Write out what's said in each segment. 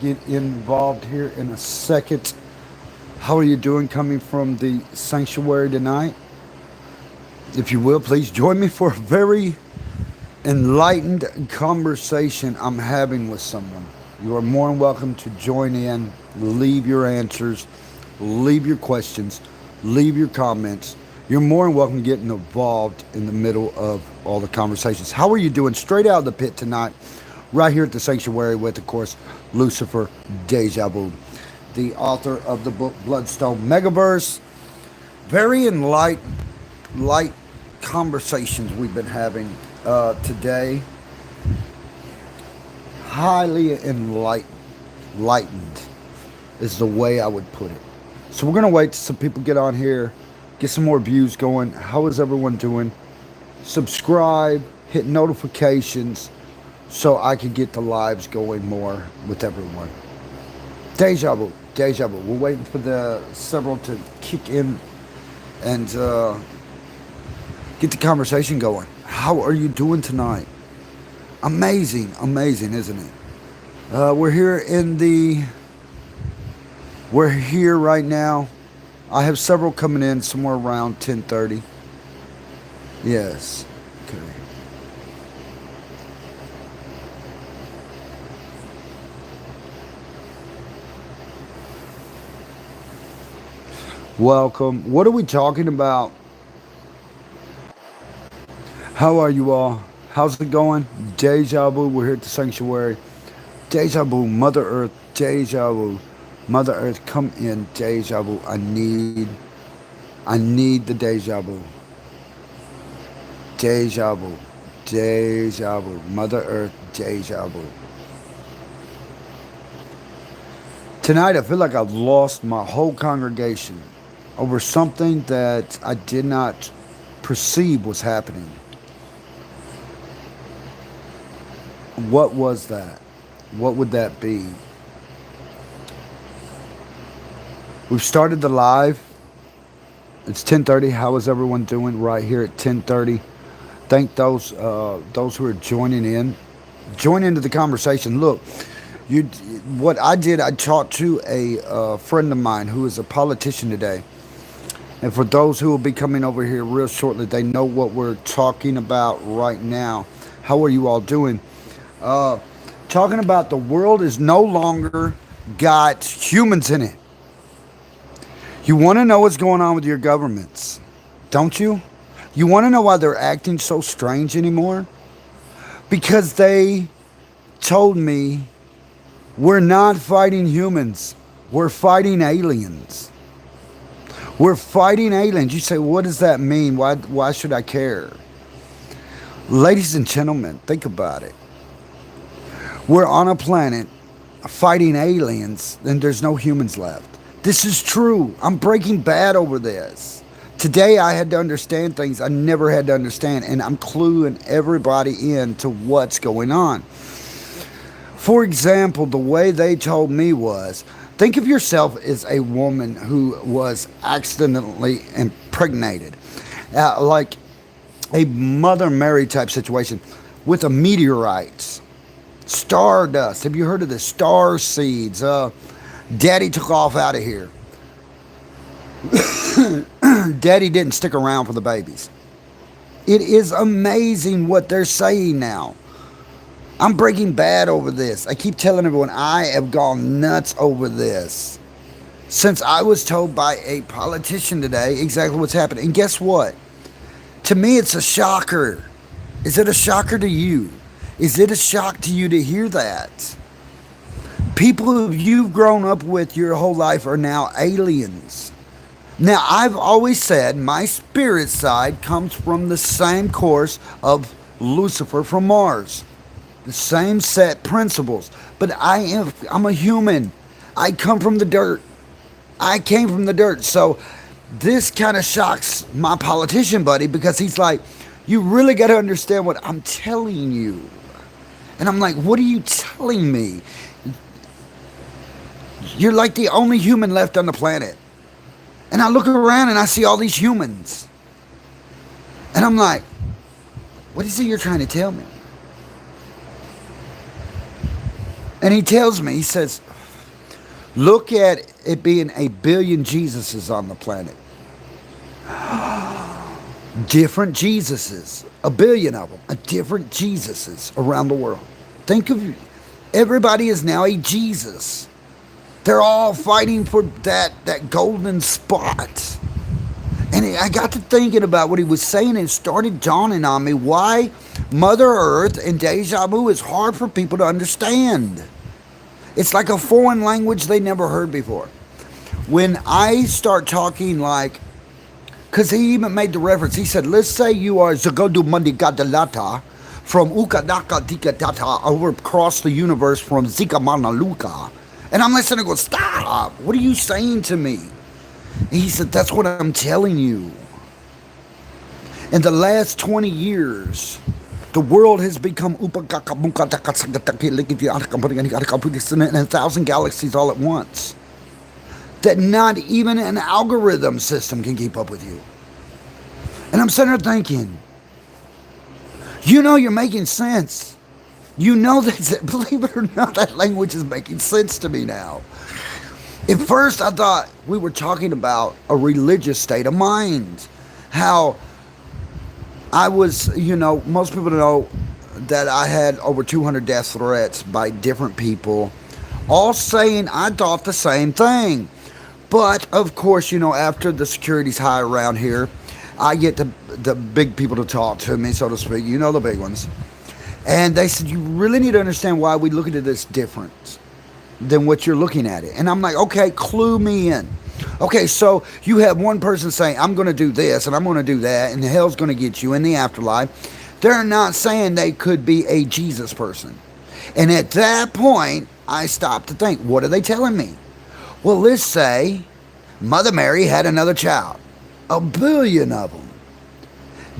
get involved here in a second. How are you doing coming from the sanctuary tonight? If you will, please join me for a very enlightened conversation I'm having with someone. You are more than welcome to join in, leave your answers, leave your questions, leave your comments. You're more than welcome to get involved in the middle of all the conversations. How are you doing? Straight out of the pit tonight, right here at the sanctuary with, of course, Lucifer Deja Vu, the author of the book Bloodstone Megaverse. Very light conversations we've been having today. Highly enlightened is the way I would put it. So we're going to wait till some people get on here, get some more views going. How is everyone doing? Subscribe, hit notifications so I can get the lives going more with everyone. Deja vu, deja vu. We're waiting for the several to kick in and get the conversation going. How are you doing tonight? Amazing, isn't it? We're here right now. I have several coming in somewhere around 10:30. Yes. Okay. Welcome. What are we talking about? How are you all? How's it going? Deja vu. We're here at the sanctuary. Deja vu. Mother Earth. Deja vu. Mother Earth, come in. Deja vu. I need the deja vu. Deja vu. Deja vu. Mother Earth. Deja vu. Tonight, I feel like I've lost my whole congregation over something that I did not perceive was happening. What was that? What would that be? We've started the live. It's 10:30. How is everyone doing right here at 10:30? Thank those who are joining in. Join into the conversation. Look, what I did, I talked to a friend of mine who is a politician today. And for those who will be coming over here real shortly, they know what we're talking about right now. How are you all doing? Talking about the world is no longer got humans in it. You want to know what's going on with your governments, don't you? You want to know why they're acting so strange anymore? Because they told me we're not fighting humans, we're fighting aliens. We're fighting aliens. You say, what does that mean? Why should I care? Ladies and gentlemen, think about it. We're on a planet fighting aliens, and there's no humans left. This is true. I'm breaking bad over this. Today I had to understand things I never had to understand, and I'm cluing everybody in to what's going on. For example, the way they told me was, think of yourself as a woman who was accidentally impregnated, like a Mother Mary type situation with a meteorite, stardust. Have you heard of the star seeds? Daddy took off out of here. Daddy didn't stick around for the babies. It is amazing what they're saying now. I'm breaking bad over this. I keep telling everyone I have gone nuts over this. Since I was told by a politician today exactly what's happening. And guess what? To me, it's a shocker. Is it a shocker to you? Is it a shock to you to hear that? People who you've grown up with your whole life are now aliens. Now, I've always said my spirit side comes from the same course of Lucifer from Mars. The same set principles. But I'm a human. I come from the dirt. I came from the dirt. So this kind of shocks my politician buddy because he's like, you really got to understand what I'm telling you. And I'm like, what are you telling me? You're like the only human left on the planet. And I look around and I see all these humans. And I'm like, what is it you're trying to tell me? And he tells me, he says, look at it being 1,000,000,000 Jesuses on the planet. Different Jesuses. 1,000,000,000 of them. A different Jesuses around the world. Think of, everybody is now a Jesus. They're all fighting for that golden spot. And I got to thinking about what he was saying, and it started dawning on me why Mother Earth and deja vu is hard for people to understand. It's like a foreign language they never heard before. When I start talking like, because he even made the reference, he said, let's say you are Zagodu Mandigadalata from Ukadaka Dikatata over across the universe from Zikamanaluka. And I'm listening and go, stop, what are you saying to me? And he said, that's what I'm telling you. In the last 20 years, the world has become in 1,000 galaxies all at once. That not even an algorithm system can keep up with you. And I'm sitting there thinking, you know you're making sense. You know that, believe it or not, that language is making sense to me now. At first I thought we were talking about a religious state of mind. How I was, most people know that I had over 200 death threats by different people, all saying I thought the same thing. But, of course, after the security's high around here, I get the big people to talk to me, so to speak, the big ones. And they said, you really need to understand why we look at this different than what you're looking at it. And I'm like, okay, clue me in. Okay, so you have one person saying, I'm going to do this and I'm going to do that, and hell's going to get you in the afterlife. They're not saying they could be a Jesus person. And at that point, I stopped to think, what are they telling me? Well, let's say Mother Mary had another child. 1,000,000,000 of them.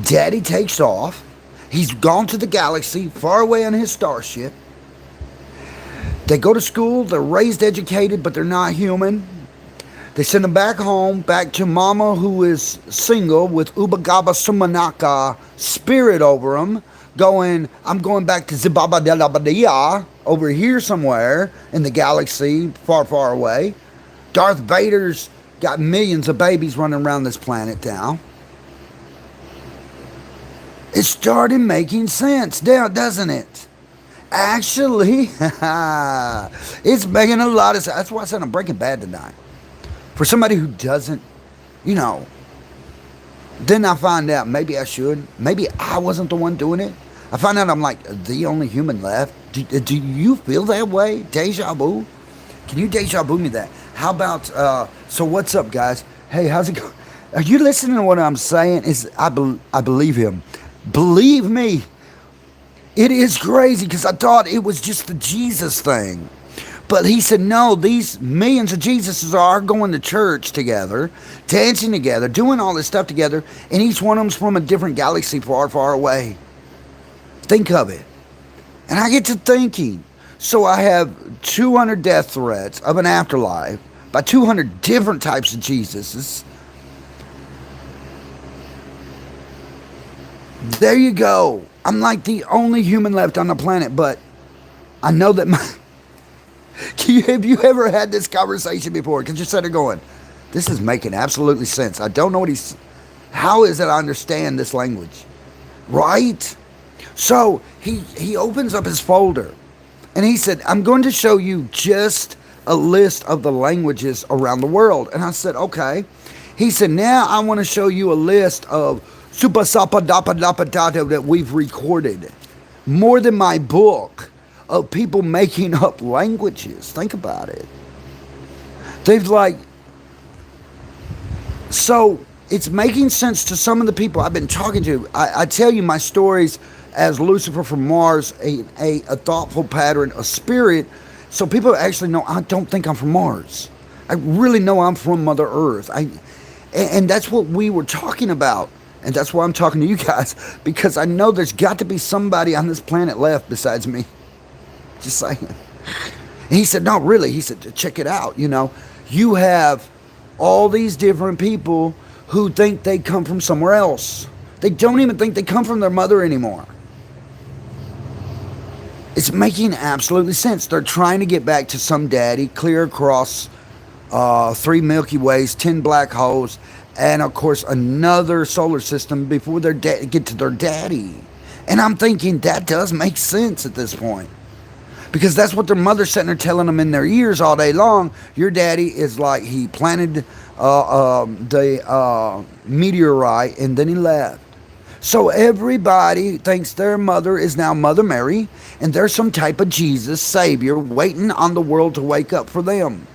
Daddy takes off. He's gone to the galaxy, far away on his starship. They go to school. They're raised, educated, but they're not human. They send them back home, back to Mama, who is single, with Ubagaba Sumanaka spirit over them, going, I'm going back to Zibabadelabadia, over here somewhere in the galaxy, far, far away. Darth Vader's got millions of babies running around this planet now. It started making sense now, doesn't it? Actually, it's making a lot of sense. That's why I said I'm Breaking Bad tonight. For somebody who doesn't, then I find out maybe I should. Maybe I wasn't the one doing it. I find out I'm like the only human left. Do you feel that way? Deja vu? Can you deja vu me that? How about, so what's up, guys? Hey, how's it going? Are you listening to what I'm saying? I believe him. Believe me, it is crazy because I thought it was just the Jesus thing. But he said, no, these millions of Jesuses are going to church together, dancing together, doing all this stuff together, and each one of them's from a different galaxy far, far away. Think of it. And I get to thinking, so I have 200 death threats of an afterlife by 200 different types of Jesuses. There you go. I'm like the only human left on the planet, but I know that have you ever had this conversation before? Because you're sitting there going, this is making absolutely sense. I don't know how is it I understand this language? Right? So he opens up his folder and he said, I'm going to show you just a list of the languages around the world. And I said, okay. He said, now I want to show you a list of Super Sapa Dapa Dapa Data that we've recorded. More than my book of people making up languages. Think about it. They've so it's making sense to some of the people I've been talking to. I tell you my stories as Lucifer from Mars, a thoughtful pattern, a spirit. So people actually know I don't think I'm from Mars. I really know I'm from Mother Earth. And that's what we were talking about. And that's why I'm talking to you guys, because I know there's got to be somebody on this planet left besides me. Just saying. And he said, no, really. He said, check it out. You have all these different people who think they come from somewhere else. They don't even think they come from their mother anymore. It's making absolutely sense. They're trying to get back to some daddy, clear across 3 Milky Ways, 10 black holes, and of course another solar system before they get to their daddy. And I'm thinking that does make sense at this point. Because that's what their mother's sitting there telling them in their ears all day long. Your daddy is like he planted the meteorite and then he left. So everybody thinks their mother is now Mother Mary, and there's some type of Jesus Savior waiting on the world to wake up for them.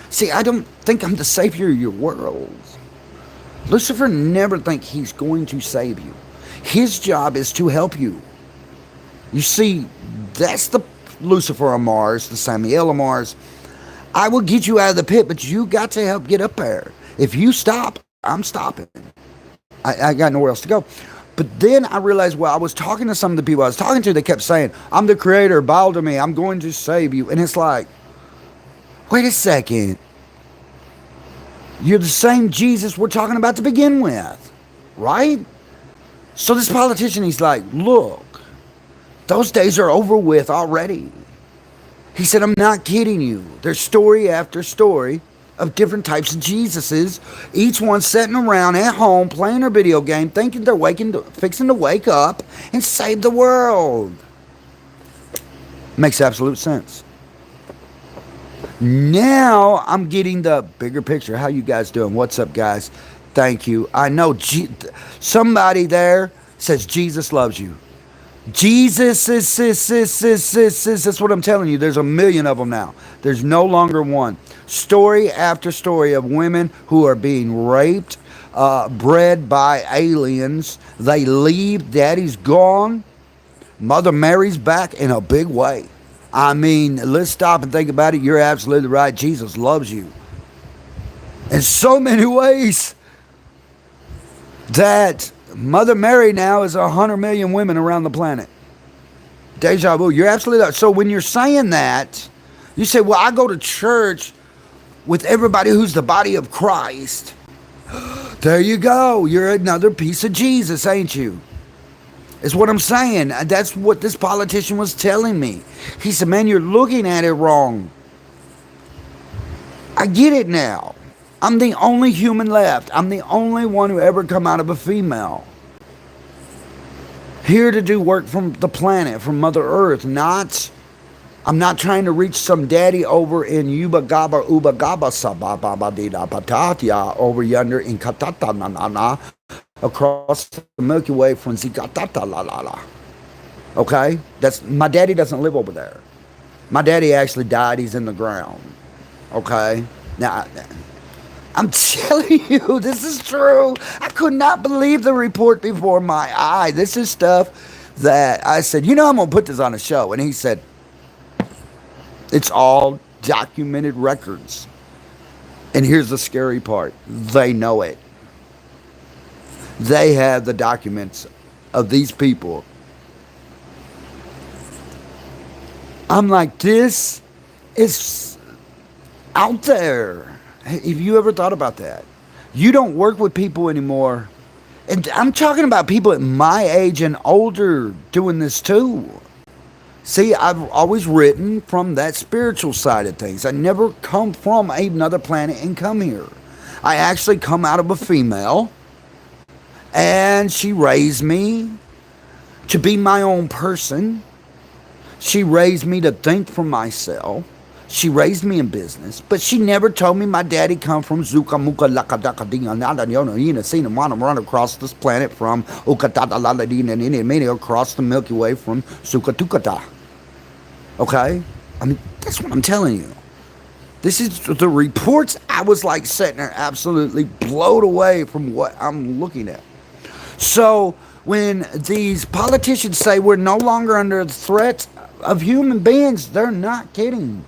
See, I don't think I'm the Savior of your world. Lucifer never think he's going to save you. His job is to help you. You see, that's the Lucifer of Mars, the SAMAEL of Mars. I will get you out of the pit, but you got to help get up there. If you stop, I'm stopping. I got nowhere else to go. But then I realized, well, I was talking to some of the people I was talking to, they kept saying, I'm the creator, bow to me, I'm going to save you. And it's like, wait a second. You're the same Jesus we're talking about to begin with, right? So this politician, he's like, look, those days are over with already. He said, I'm not kidding you. There's story after story of different types of Jesuses, each one sitting around at home playing their video game, thinking they're fixing to wake up and save the world. Makes absolute sense. Now I'm getting the bigger picture. How you guys doing? What's up, guys? Thank you. I know somebody there says Jesus loves you. Jesus is, that's what I'm telling you. There's a million of them now. There's no longer one. Story after story of women who are being raped, bred by aliens. They leave, daddy's gone, Mother Mary's back in a big way. I mean, let's stop and think about it. You're absolutely right. Jesus loves you in so many ways that Mother Mary now is 100 million women around the planet. Deja vu. You're absolutely right. So when you're saying that, you say, well, I go to church with everybody who's the body of Christ. There you go. You're another piece of Jesus, ain't you? Is what I'm saying. That's what this politician was telling me. He said, man, you're looking at it wrong. I get it now. I'm the only human left. I'm the only one who ever come out of a female. Here to do work from the planet, from Mother Earth. I'm not trying to reach some daddy over in Uba Gaba Sababa Patatia over yonder in Katata across the Milky Way from Zikatata la la la. Okay? My daddy doesn't live over there. My daddy actually died. He's in the ground. Okay? Now, I'm telling you, this is true. I could not believe the report before my eye. This is stuff that I said, I'm going to put this on a show. And he said, it's all documented records. And here's the scary part. They know it. They have the documents of these people. I'm like, this is out there. Have you ever thought about that? You don't work with people anymore. And I'm talking about people at my age and older doing this too. See, I've always written from that spiritual side of things. I never come from another planet and come here. I actually come out of a female. And she raised me to be my own person. She raised me to think for myself. She raised me in business, but she never told me my daddy come from Zuka Muka Lakadaka Dina Nada Yono Yina seen him want to run across this planet from Ukatata Laladina and across the Milky Way from Sukatukata. Okay? I mean, that's what I'm telling you. This is the reports. I was like sitting there absolutely blown away from what I'm looking at. So when these politicians say we're no longer under the threat of human beings, they're not kidding.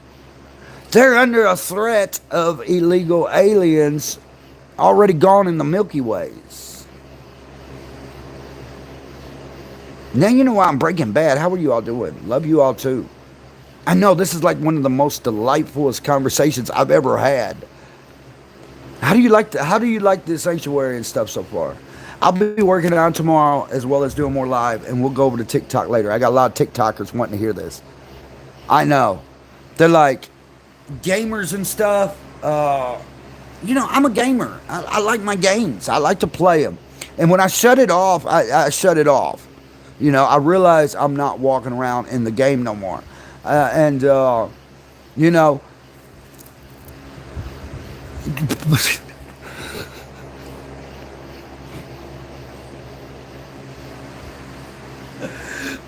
They're under a threat of illegal aliens already gone in the Milky Ways. Now you know why I'm Breaking Bad. How are you all doing? Love you all too. I know this is like one of the most delightfulest conversations I've ever had. How do you like the sanctuary and stuff so far? I'll be working on tomorrow as well as doing more live, and we'll go over to TikTok later. I got a lot of TikTokers wanting to hear this. I know. They're like gamers and stuff. I'm a gamer. I like my games. I like to play them. And when I shut it off, I shut it off. I realize I'm not walking around in the game no more. And, you know,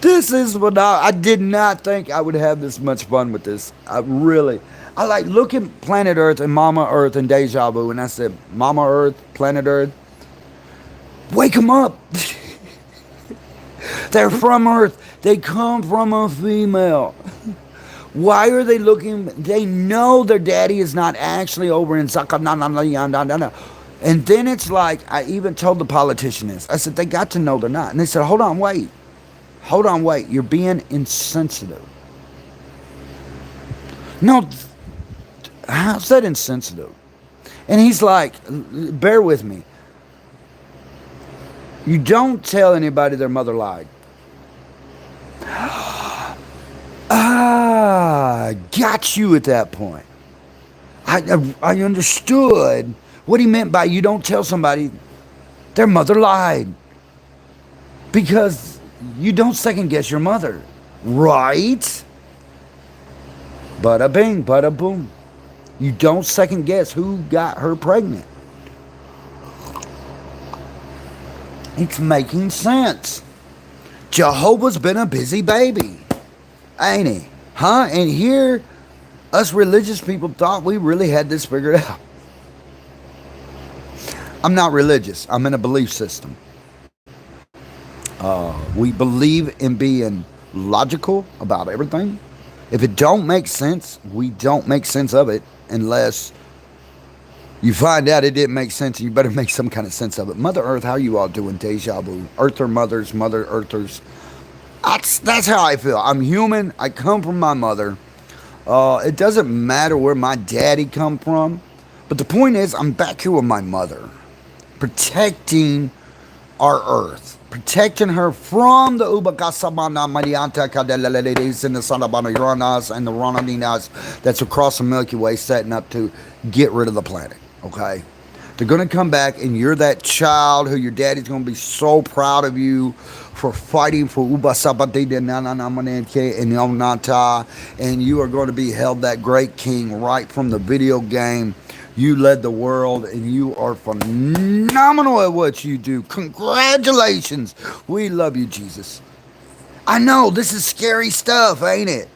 this is what I did not think I would have this much fun with this. I like looking Planet Earth and Mama Earth and Deja Vu, and I said, Mama Earth, Planet Earth, wake them up. They're from Earth. They come from a female. Why are they looking? They know their daddy is not actually over in Zakanana. And then it's like, I even told the politician this. I said, they got to know they're not. And they said, hold on, wait. Hold on, wait. You're being insensitive. No, how's that insensitive? And he's like, bear with me. You don't tell anybody their mother lied. Got you at that point. I understood what he meant by you don't tell somebody their mother lied. Because you don't second guess your mother. Right? Bada bing, bada boom. You don't second guess who got her pregnant. It's making sense. Jehovah's been a busy baby, ain't he? Huh? And here, us religious people thought we really had this figured out. I'm not religious. I'm in a belief system. We believe in being logical about everything. If it don't make sense, we don't make sense of it unless you find out it didn't make sense, and you better make some kind of sense of it. Mother Earth, how you all doing? Deja vu. Earther mothers, Mother Earthers. That's how I feel. I'm human. I come from my mother. It doesn't matter where my daddy come from. But the point is, I'm back here with my mother. Protecting our Earth. Protecting her from the Ubakasamana Marianta Kadelades and the Sanabana Uranas and the Ronaninas that's across the Milky Way setting up to get rid of the planet. Okay? They're going to come back, and you're that child who your daddy's going to be so proud of you for fighting for Ubasabate and Yonata, and you are going to be held that great king right from the video game. You led the world, and you are phenomenal at what you do. Congratulations. We love you, Jesus. I know, this is scary stuff, ain't it?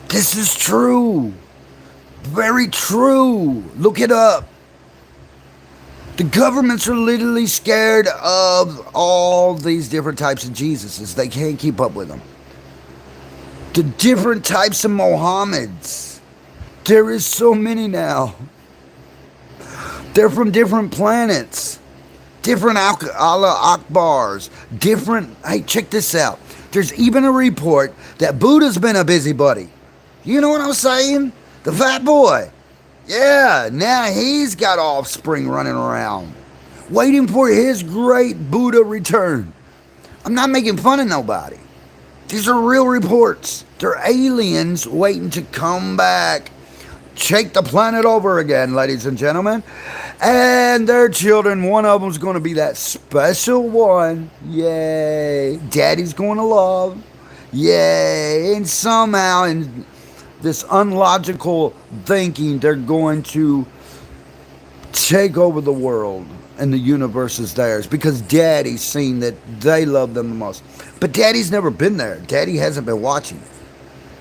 This is true. Very true. Look it up. The governments are literally scared of all these different types of Jesuses. They can't keep up with them. The different types of Mohammeds. There is so many now. They're from different planets. Different Allah Akbars. Different... Hey, check this out. There's even a report that Buddha's been a busybody. You know what I'm saying? The fat boy. Yeah, now he's got offspring running around. Waiting for his great Buddha return. I'm not making fun of nobody. These are real reports. They're aliens waiting to come back. Shake the planet over again, ladies and gentlemen. And their children, one of them's going to be that special one. Yay. Daddy's going to love. Yay. And somehow in this unlogical thinking, they're going to take over the world and the universe is theirs because Daddy's seen that they love them the most. But Daddy's never been there. Daddy hasn't been watching.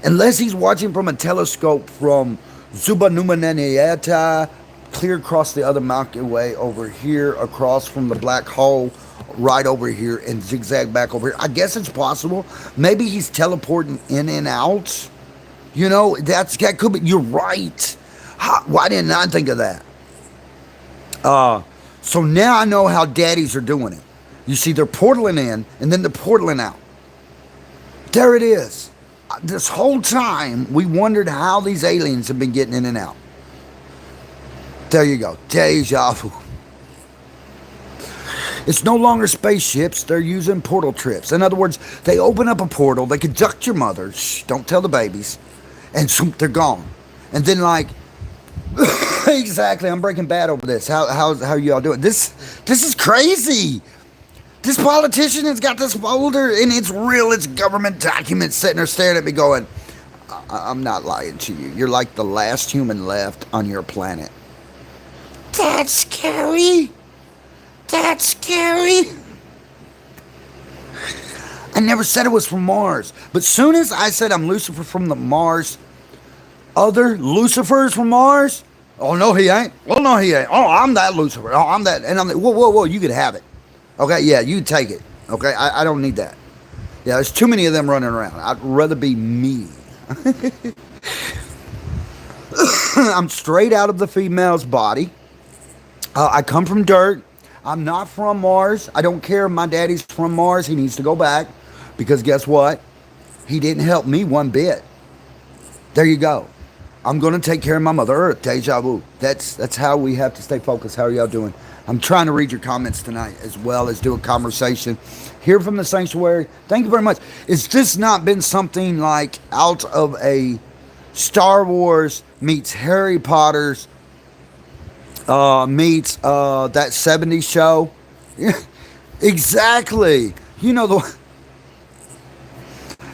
Unless he's watching from a telescope from Zubanumananiata, clear across the other Milky Way over here, across from the black hole, right over here, and zigzag back over here. I guess it's possible. Maybe he's teleporting in and out. You know, that could be. You're right. Why didn't I think of that? So now I know how daddies are doing it. You see, they're portaling in, and then they're portaling out. There it is. This whole time, we wondered how these aliens have been getting in and out. There you go. Deja vu. It's no longer spaceships. They're using portal trips. In other words, they open up a portal. They conduct your mother. Shh, don't tell the babies. And they're gone. And then like, exactly, I'm Breaking Bad over this. How y'all doing? This is crazy. This politician has got this folder, and it's real. It's government documents sitting there staring at me going, I'm not lying to you. You're like the last human left on your planet. That's scary. That's scary. I never said it was from Mars. But soon as I said I'm Lucifer from the Mars, other Lucifers from Mars, oh, no, he ain't. Well, no, he ain't. Oh, I'm that Lucifer. Oh, I'm that. And I'm like, whoa, you could have it. Okay, yeah, you take it. Okay, I don't need that. Yeah, there's too many of them running around. I'd rather be me. I'm straight out of the female's body. I come from dirt. I'm not from Mars. I don't care if my daddy's from Mars. He needs to go back. Because guess what? He didn't help me one bit. There you go. I'm going to take care of my Mother Earth. Deja vu. That's how we have to stay focused. How are y'all doing? I'm trying to read your comments tonight as well as do a conversation. Hear from the sanctuary. Thank you very much. It's just not been something like out of a Star Wars meets Harry Potter's meets that 70s show. Exactly. You know the...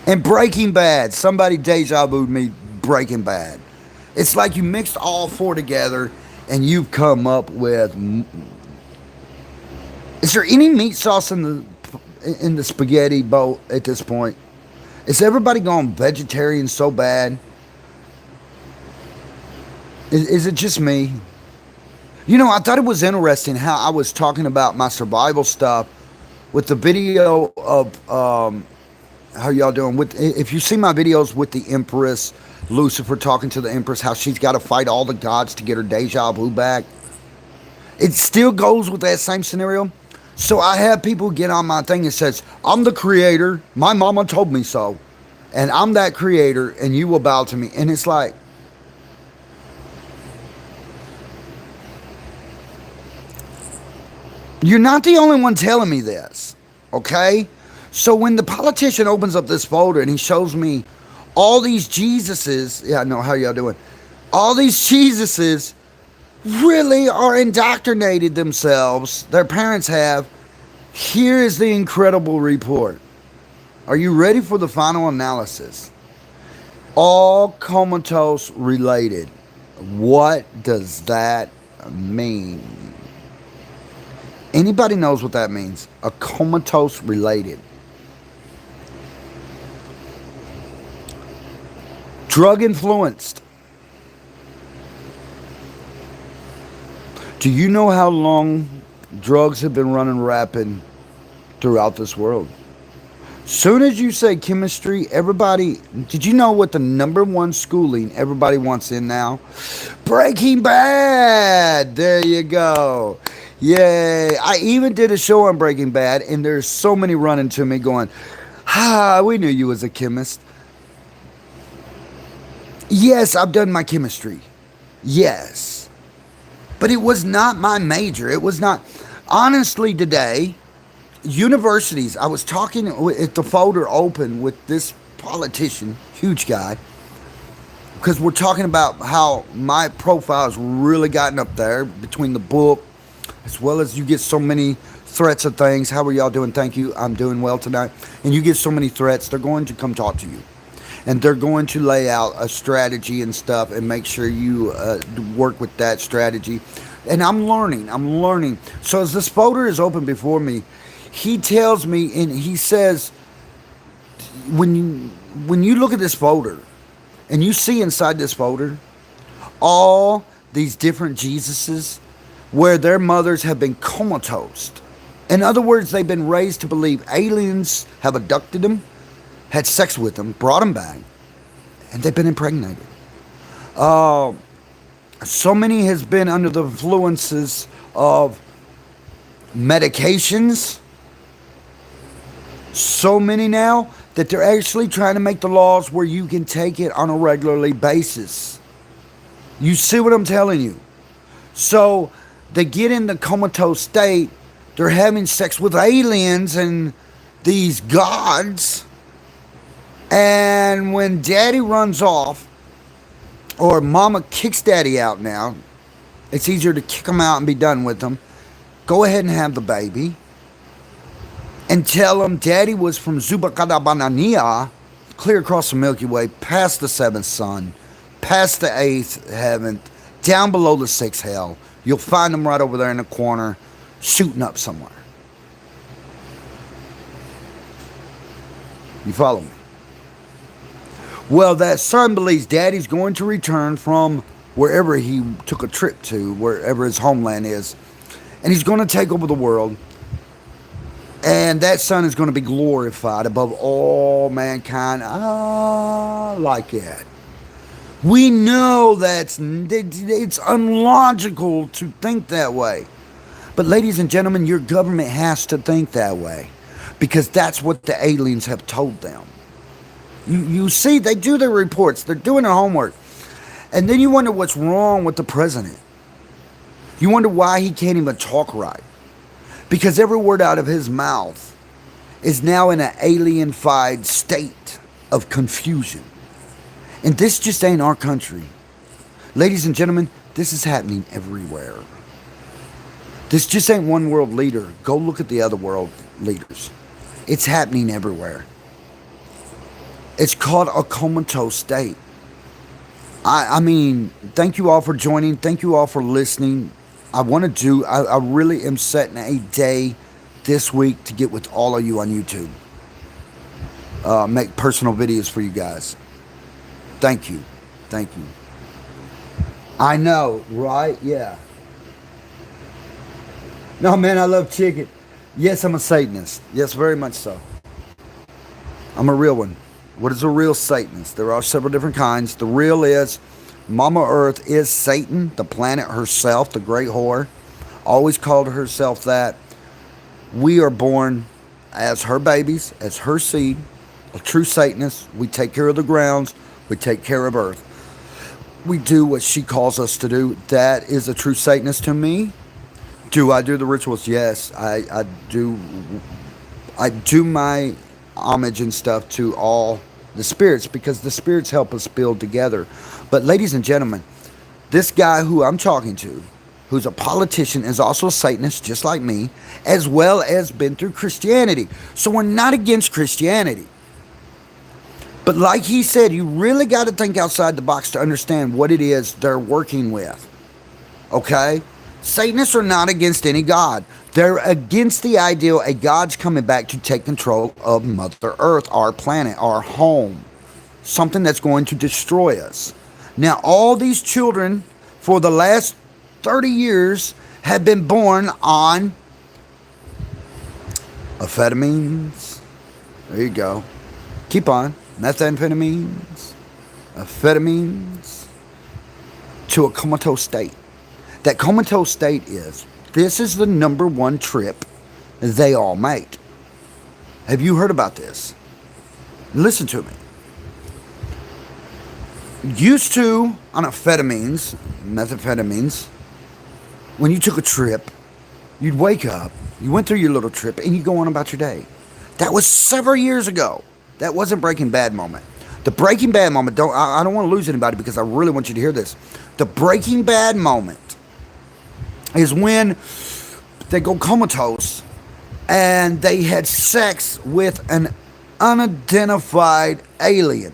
And Breaking Bad. Somebody deja vu'd me Breaking Bad. It's like you mixed all four together and you've come up with... Is there any meat sauce in the spaghetti bowl at this point? Is everybody gone vegetarian so bad? Is it just me? You know, I thought it was interesting how I was talking about my survival stuff with the video of how y'all doing. If you see my videos with the Empress, Lucifer talking to the Empress, how she's got to fight all the gods to get her deja vu back. It still goes with that same scenario. So I have people get on my thing and says, I'm the creator. My mama told me so. And I'm that creator and you will bow to me. And it's like, you're not the only one telling me this, okay? So when the politician opens up this folder and he shows me all these Jesuses, yeah, I know, how y'all doing? All these Jesuses really are indoctrinated themselves. Their parents have. Here is the incredible report. Are you ready for the final analysis? All comatose related. What does that mean? Anybody knows what that means? A comatose related. Drug influenced. Do you know how long drugs have been running rapid throughout this world? Soon as you say chemistry, everybody... Did you know what the #1 schooling everybody wants in now? Breaking Bad! There you go. Yay. I even did a show on Breaking Bad, and there's so many running to me going, we knew you was a chemist. Yes, I've done my chemistry. Yes. But it was not my major. It was not. Honestly, today, universities, I was talking at the folder open with this politician, huge guy, because we're talking about how my profile's really gotten up there between the book, as well as you get so many threats of things. How are y'all doing? Thank you. I'm doing well tonight. And you get so many threats, they're going to come talk to you. And they're going to lay out a strategy and stuff and make sure you work with that strategy. And I'm learning. So as this folder is open before me, he tells me, and he says, when you look at this folder, and you see inside this folder, all these different Jesuses, where their mothers have been comatose. In other words, they've been raised to believe aliens have abducted them, had sex with them, brought them back, and they've been impregnated. So many has been under the influences of medications. So many now that they're actually trying to make the laws where you can take it on a regularly basis. You see what I'm telling you? So they get in the comatose state They're having sex with aliens and these gods. And when daddy runs off, or mama kicks daddy out now, it's easier to kick him out and be done with him. Go ahead and have the baby. And tell him daddy was from Zubakadabanania, clear across the Milky Way, past the seventh sun, past the eighth heaven, down below the sixth hell. You'll find him right over there in the corner, shooting up somewhere. You follow me? Well, that son believes daddy's going to return from wherever he took a trip to, wherever his homeland is, and he's going to take over the world. And that son is going to be glorified above all mankind. Like that. We know it's unlogical to think that way. But ladies and gentlemen, your government has to think that way. Because that's what the aliens have told them. You see, they do their reports. They're doing their homework. And then you wonder what's wrong with the president. You wonder why he can't even talk right. Because every word out of his mouth is now in an alienified state of confusion. And this just ain't our country. Ladies and gentlemen, this is happening everywhere. This just ain't one world leader. Go look at the other world leaders. It's happening everywhere. It's called a comatose state. I mean, thank you all for joining. Thank you all for listening. I really am setting a day this week to get with all of you on YouTube. Make personal videos for you guys. Thank you. Thank you. I know, right? Yeah. No, man, I love chicken. Yes, I'm a Satanist. Yes, very much so. I'm a real one. What is a real Satanist? There are several different kinds. The real is Mama Earth is Satan, the planet herself, the great whore. Always called herself that. We are born as her babies, as her seed, a true Satanist. We take care of the grounds. We take care of Earth. We do what she calls us to do. That is a true Satanist to me. Do I do the rituals? Yes, I do. I do my homage and stuff to all the spirits because the spirits help us build together. But ladies and gentlemen, this guy who I'm talking to, who's a politician, is also a Satanist just like me, as well as been through Christianity. So we're not against Christianity. But like he said, you really got to think outside the box to understand what it is they're working with. Okay? Satanists are not against any god. They're against the idea a god's coming back to take control of Mother Earth, our planet, our home. Something that's going to destroy us. Now, all these children for the last 30 years have been born on amphetamines. There you go. Keep on. Methamphetamines. Amphetamines. To a comatose state. That comatose state is, this is the number one trip they all make. Have you heard about this? Listen to me. Used to, on amphetamines, methamphetamines, when you took a trip, you'd wake up, you went through your little trip, and you go on about your day. That was several years ago. That wasn't Breaking Bad moment. The Breaking Bad moment, I don't want to lose anybody because I really want you to hear this. The Breaking Bad moment is when they go comatose and they had sex with an unidentified alien.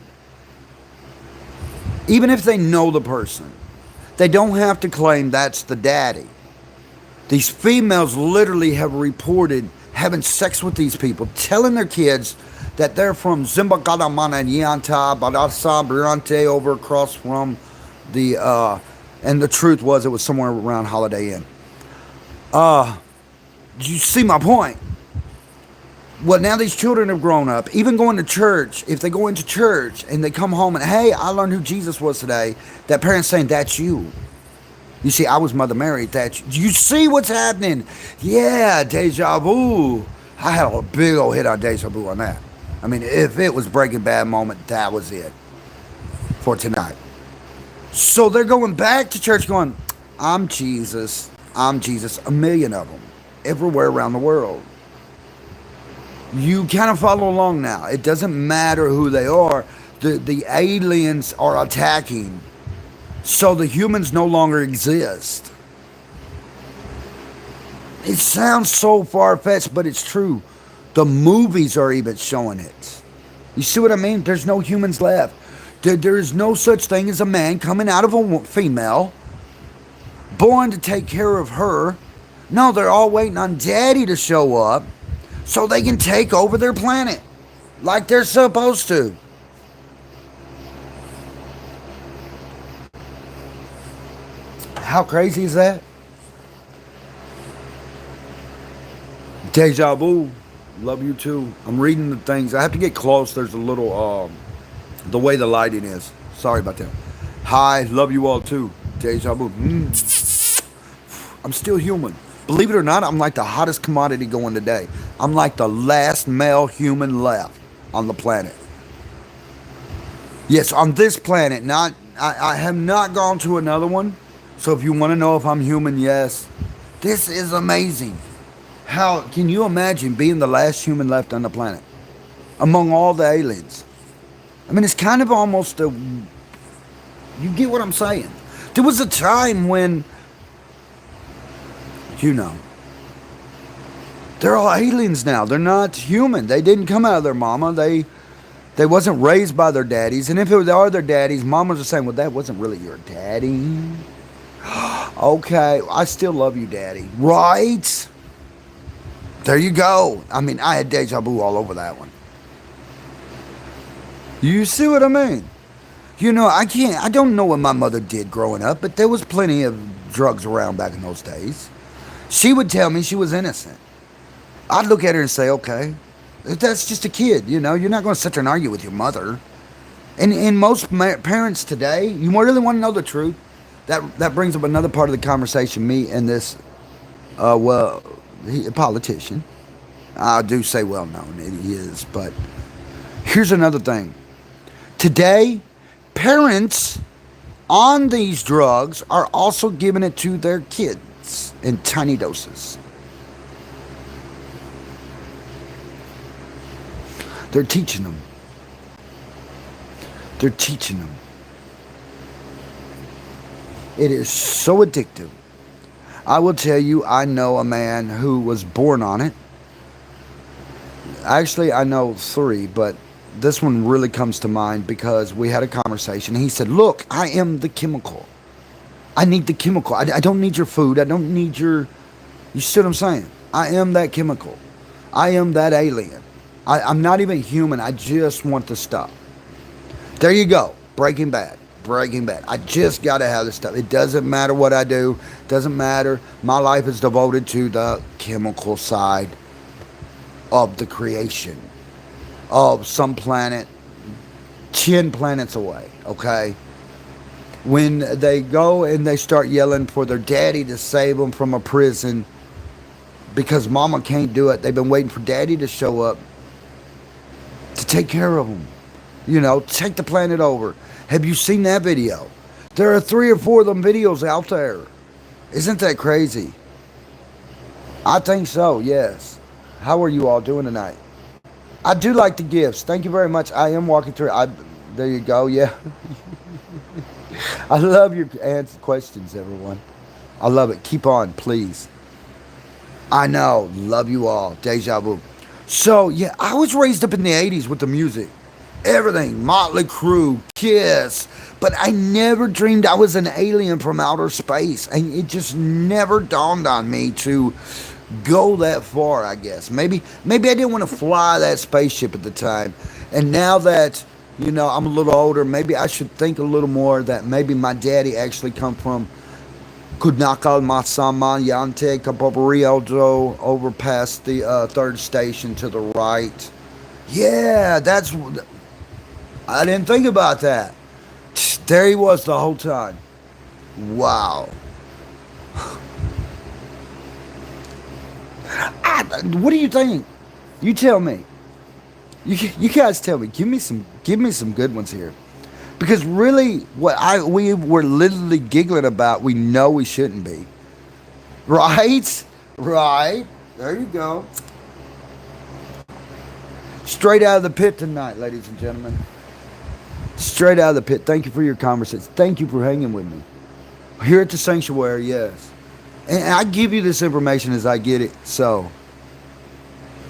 Even if they know the person, they don't have to claim that's the daddy. These females literally have reported having sex with these people, telling their kids that they're from Zimbabwe, Nyanta, Badasa, Brante, over across from the, and the truth was it was somewhere around Holiday Inn. You see my point? Well, now these children have grown up, even going to church. If they go into church and they come home and, hey, I learned who Jesus was today, that parent's saying, that's you. You see, I was Mother Mary. That's you. You see what's happening? Yeah, deja vu. I had a big old hit on deja vu on that. I mean, if it was Breaking Bad moment, that was it for tonight. So they're going back to church going, I'm Jesus. I'm Jesus. A million of them. everywhere around the world. You kind of follow along now. It doesn't matter who they are. The aliens are attacking. So the humans no longer exist. It sounds so far-fetched, but it's true. The movies are even showing it. You see what I mean? There's no humans left. There's no such thing as a man coming out of a female, born to take care of her. No, they're all waiting on daddy to show up so they can take over their planet like they're supposed to. How crazy is that? Deja vu. Love you too. I'm reading the things. I have to get close. There's a little, the way the lighting is. Sorry about that. Hi. Love you all too. Deja vu. I'm still human. Believe it or not, I'm like the hottest commodity going today. I'm like the last male human left on the planet. Yes, on this planet. Not. I have not gone to another one. So if you want to know if I'm human, yes. This is amazing. How can you imagine being the last human left on the planet among all the aliens? I mean, it's kind of almost a... You get what I'm saying? There was a time when, you know, they're all aliens now. They're not human. They didn't come out of their mama. They wasn't raised by their daddies. And if it are their daddies, mamas are saying, well, that wasn't really your daddy. Okay, I still love you, daddy. Right? There you go. I mean, I had deja vu all over that one. You see what I mean? You know, I don't know what my mother did growing up, but there was plenty of drugs around back in those days. She would tell me she was innocent. I'd look at her and say, okay, that's just a kid, you know. You're not going to sit there and argue with your mother. And most parents today, you really want to know the truth? That brings up another part of the conversation. Me and this, a politician. I do say well known, he is. But here's another thing. Today, parents on these drugs are also giving it to their kids in tiny doses. They're teaching them. They're teaching them. It is so addictive. I will tell you, I know a man who was born on it. Actually, I know 3, but this one really comes to mind because we had a conversation. He said, look, I am the chemical. I need the chemical. I don't need your food. I don't need your... You see what I'm saying? I am that chemical. I am that alien. I'm not even human. I just want the stuff. There you go. Breaking Bad. Breaking Bad. I just got to have this stuff. It doesn't matter what I do. Doesn't matter. My life is devoted to the chemical side of the creation of some planet 10 planets away, okay? When they go and they start yelling for their daddy to save them from a prison because mama can't do it, they've been waiting for daddy to show up to take care of them. You know, take the planet over. Have you seen that video? There are 3 or 4 of them videos out there. Isn't that crazy? I think so, yes. How are you all doing tonight? I do like the gifts. Thank you very much. I am walking through. There you go, yeah. I love your questions, everyone. I love it. Keep on, please. I know. Love you all. Deja vu. So, yeah, I was raised up in the 80s with the music. Everything, Motley Crue, Kiss, but I never dreamed I was an alien from outer space, and it just never dawned on me to go that far, I guess. Maybe I didn't want to fly that spaceship at the time, and now that, you know, I'm a little older, maybe I should think a little more that maybe my daddy actually come from Kudnakal Masama Yante Kapobrieldo over past the 3rd station to the right. Yeah, that's... I didn't think about that. There he was the whole time. Wow. What do you think? You tell me. You guys tell me. Give me some good ones here. Because really, we were literally giggling about, we know we shouldn't be. Right? Right. There you go. Straight out of the pit tonight, ladies and gentlemen. Straight out of the pit. Thank you for your conversation. Thank you for hanging with me. Here at the sanctuary, yes. And I give you this information as I get it. So,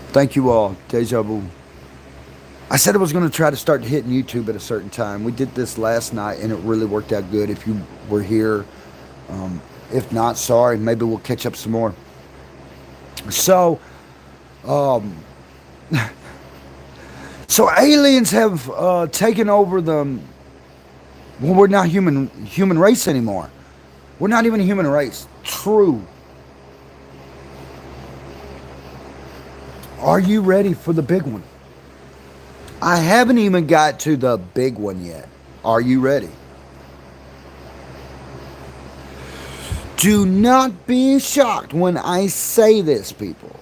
thank you all. Deja vu. I said I was going to try to start hitting YouTube at a certain time. We did this last night, and it really worked out good. If you were here, if not, sorry. Maybe we'll catch up some more. So, um, so aliens have taken over the. Well, we're not human race anymore. We're not even a human race. True. Are you ready for the big one? I haven't even got to the big one yet. Are you ready? Do not be shocked when I say this, people.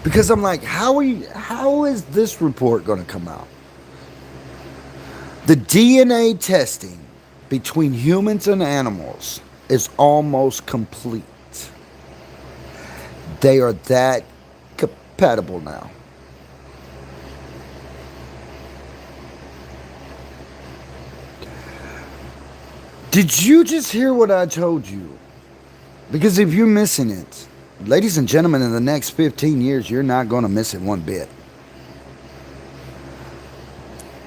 Because I'm like, how is this report going to come out? The DNA testing between humans and animals is almost complete. They are that compatible now. Did you just hear what I told you? Because if you're missing it, ladies and gentlemen, in the next 15 years, you're not going to miss it one bit.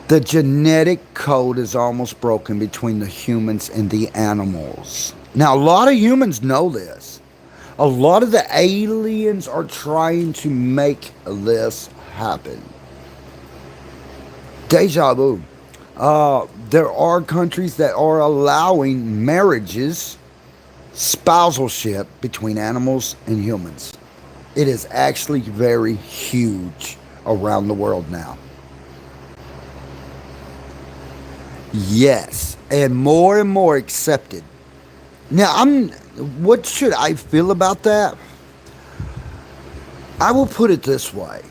The genetic code is almost broken between the humans and the animals. Now, a lot of humans know this. A lot of the aliens are trying to make this happen. Deja vu. There are countries that are allowing marriages, spousalship between animals and humans. It is actually very huge around the world now. Yes, and more accepted. Now, what should I feel about that? I will put it this way.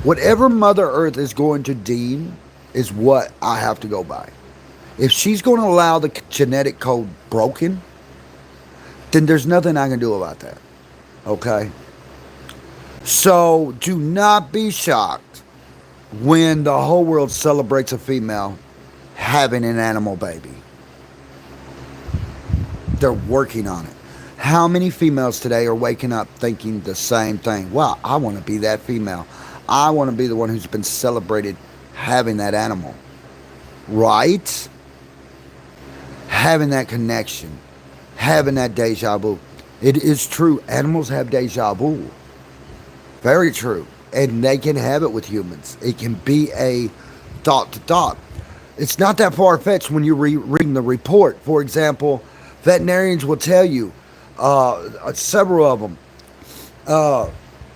Whatever Mother Earth is going to deem is what I have to go by. If she's going to allow the genetic code broken, then there's nothing I can do about that. Okay? So do not be shocked when the whole world celebrates a female having an animal baby. They're working on it. How many females today are waking up thinking the same thing? Wow, I want to be that female. I want to be the one who's been celebrated having that animal. Right? Having that connection. Having that deja vu. It is true. Animals have deja vu. Very true. And they can have it with humans. It can be a thought to thought. It's not that far-fetched when you're reading the report. For example, veterinarians will tell you, several of them,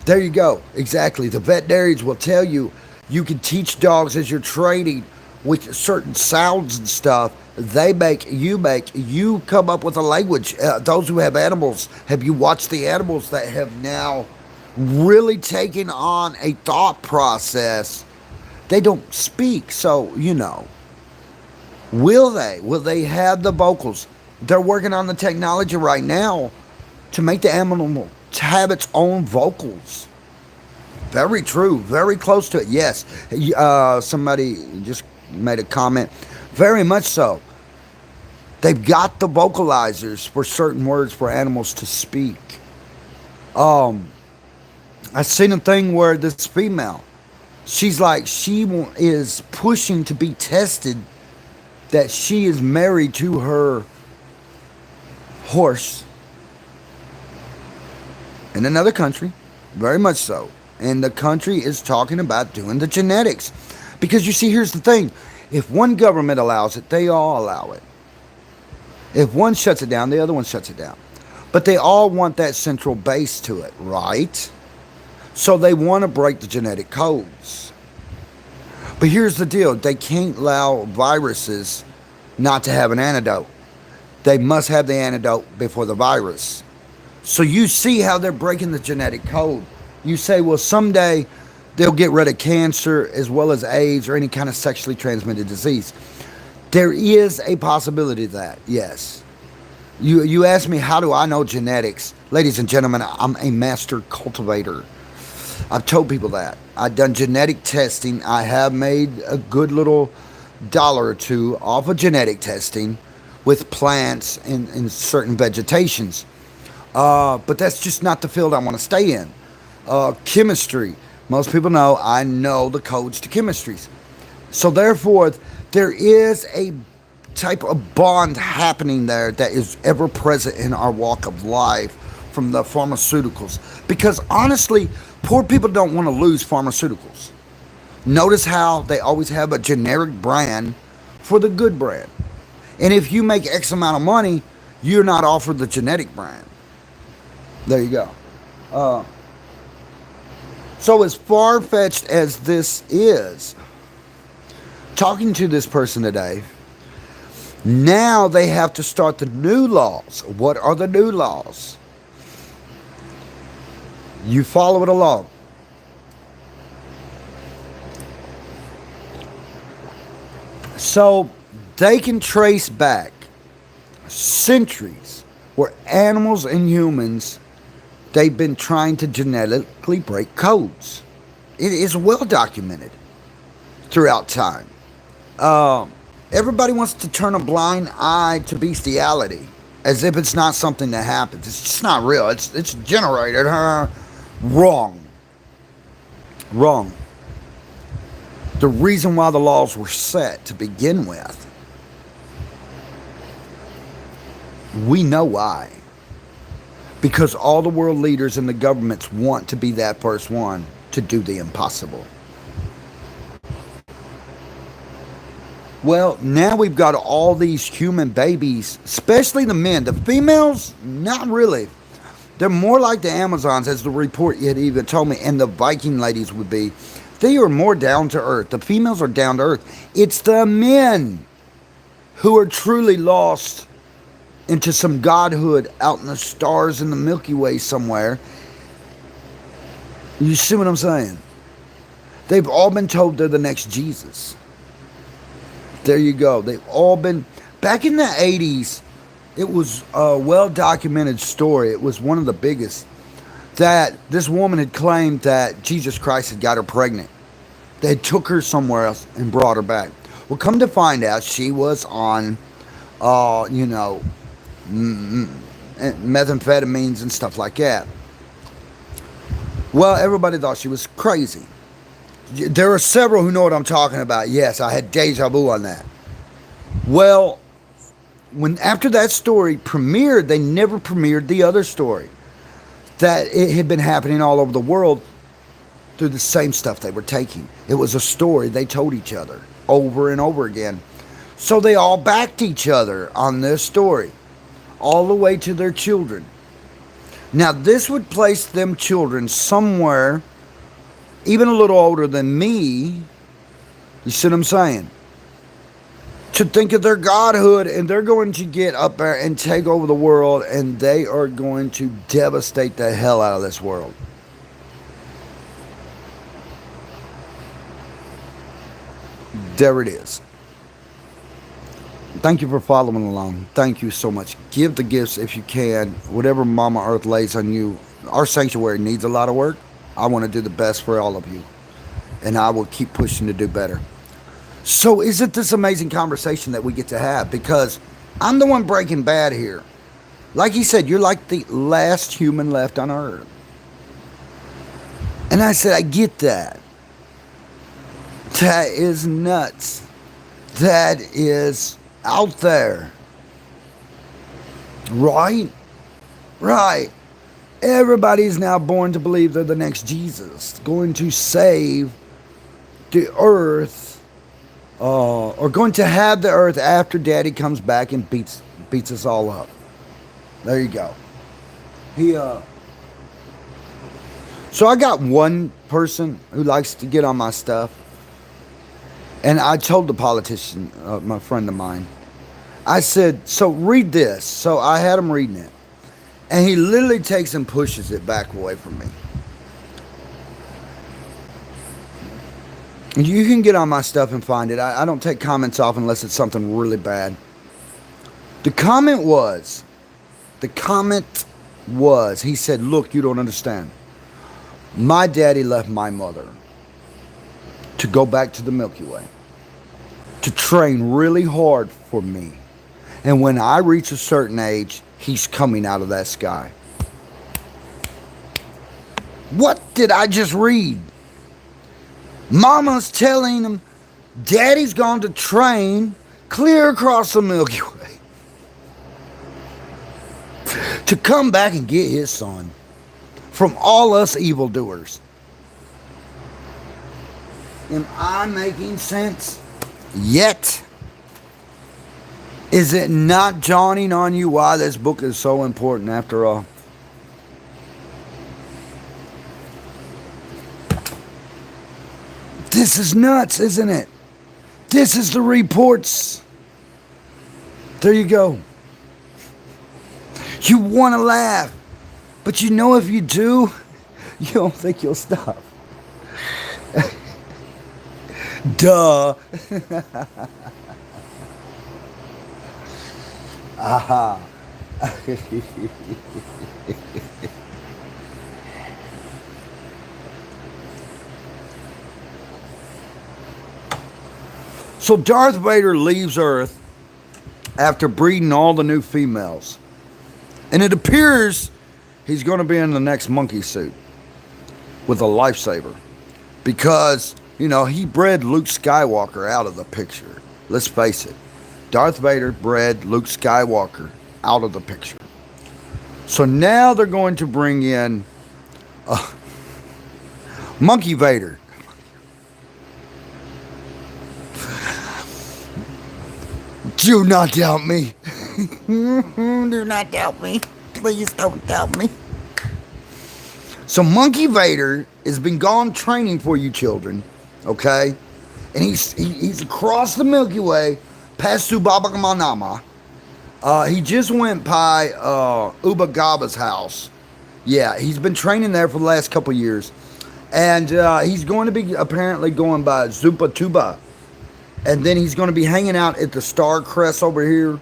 there you go. Exactly. The veterinarians will tell you, you can teach dogs as you're training with certain sounds and stuff. You come up with a language. Those who have animals, have you watched the animals that have now really taken on a thought process? They don't speak, so, will they? Will they have the vocals? They're working on the technology right now to make the animal to have its own vocals. Very true. Very close to it. Yes. Somebody just made a comment. Very much so. They've got the vocalizers for certain words for animals to speak. I seen a thing where this female, she's like, she is pushing to be tested that she is married to her horse in another country. Very much so. And the country is talking about doing the genetics. Because you see, here's the thing. If one government allows it, they all allow it. If one shuts it down, the other one shuts it down. But they all want that central base to it, right? So they want to break the genetic codes. But here's the deal. They can't allow viruses not to have an antidote. They must have the antidote before the virus. So you see how they're breaking the genetic code. You say, well, someday they'll get rid of cancer as well as AIDS or any kind of sexually transmitted disease. There is a possibility of that, yes. You asked me, how do I know genetics? Ladies and gentlemen, I'm a master cultivator. I've told people that. I've done genetic testing. I have made a good little dollar or two off of genetic testing with plants and certain vegetations. But that's just not the field I want to stay in. Chemistry. Most people know I know the codes to chemistries. So therefore, there is a type of bond happening there that is ever present in our walk of life from the pharmaceuticals. Because honestly, poor people don't want to lose pharmaceuticals. Notice how they always have a generic brand for the good brand. And if you make X amount of money, you're not offered the genetic brand. There you go. Uh, so, as far fetched as this is, talking to this person today, now they have to start the new laws. What are the new laws? You follow it along. So they can trace back centuries where animals and humans, they've been trying to genetically break codes. It is well documented throughout time. Everybody wants to turn a blind eye to bestiality as if it's not something that happens. It's just not real. It's generated. Wrong. Wrong. The reason why the laws were set to begin with, we know why. Because all the world leaders and the governments want to be that first one to do the impossible. Well, now we've got all these human babies, especially the men. The females, not really. They're more like the Amazons, as the report had even told me, and the Viking ladies would be. They are more down to earth. The females are down to earth. It's the men who are truly lost into some godhood out in the stars in the Milky Way somewhere. You see what I'm saying? They've all been told they're the next Jesus. There you go. They've all been. Back in the 80s, it was a well documented story. It was one of the biggest. That this woman had claimed that Jesus Christ had got her pregnant. They took her somewhere else and brought her back. Well, come to find out, she was on, methamphetamines and stuff like that. Well, everybody thought she was crazy. There are several who know what I'm talking about. Yes, I had deja vu on that. Well, when after that story premiered, they never premiered the other story. That it had been happening all over the world through the same stuff they were taking. It was a story they told each other over and over again. So they all backed each other on this story, all the way to their children. Now, this would place them children somewhere even a little older than me. You see what I'm saying? To think of their godhood, and they're going to get up there and take over the world, and they are going to devastate the hell out of this world. There it is. Thank you for following along. Thank you so much. Give the gifts if you can. Whatever Mama Earth lays on you. Our sanctuary needs a lot of work. I want to do the best for all of you. And I will keep pushing to do better. So is it this amazing conversation that we get to have? Because I'm the one breaking bad here. Like he said, you're like the last human left on Earth. And I said, I get that. That is nuts. That is out there. Right? Right. Everybody's now born to believe they're the next Jesus, going to save the earth, or going to have the earth after Daddy comes back and beats us all up. There you go. So I got one person who likes to get on my stuff, and I told the politician, my friend of mine, I said, so read this. So I had him reading it. And he literally takes and pushes it back away from me. You can get on my stuff and find it. I don't take comments off unless it's something really bad. The comment was, The comment was, he said, look, you don't understand. My daddy left my mother to go back to the Milky Way, to train really hard for me. And when I reach a certain age, he's coming out of that sky. What did I just read? Mama's telling him daddy's gone to train clear across the Milky Way to come back and get his son from all us evildoers. Am I making sense yet? Is it not dawning on you why this book is so important after all? This is nuts, isn't it? This is the reports. There you go. You want to laugh, but you know if you do, you don't think you'll stop. Duh. Aha. So Darth Vader leaves Earth after breeding all the new females. And it appears he's going to be in the next monkey suit with a lifesaver. Because, you know, he bred Luke Skywalker out of the picture. Let's face it. Darth Vader bred Luke Skywalker out of the picture. So now they're going to bring in Monkey Vader. Do not doubt me. Do not doubt me. Please don't doubt me. So Monkey Vader has been gone training for you children, okay? And he's across the Milky Way, past Subabagamanama. He just went by Uba Gaba's house. Yeah, he's been training there for the last couple years. And he's going to be apparently going by Zupa Tuba. And then he's going to be hanging out at the Star Crest over here.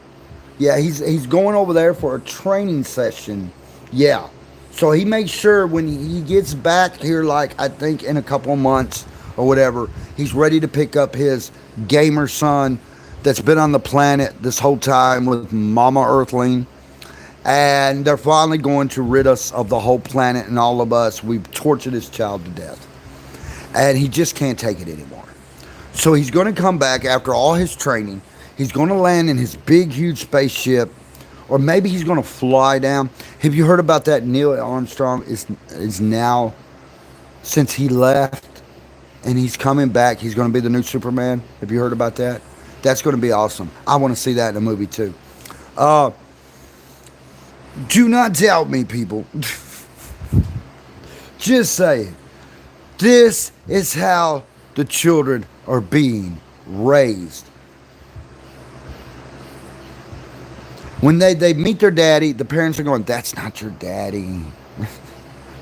Yeah, he's going over there for a training session. Yeah. So he makes sure when he gets back here, like I think in a couple of months or whatever, he's ready to pick up his gamer son that's been on the planet this whole time with Mama Earthling. And they're finally going to rid us of the whole planet and all of us. We've tortured his child to death. And he just can't take it anymore. So he's going to come back after all his training. He's going to land in his big, huge spaceship. Or maybe he's going to fly down. Have you heard about that? Neil Armstrong is now, since he left, and he's coming back, he's going to be the new Superman. Have you heard about that? That's going to be awesome. I want to see that in a movie too. Do not doubt me, people. Just say it. This is how the children are being raised. When they meet their daddy, the parents are going, that's not your daddy.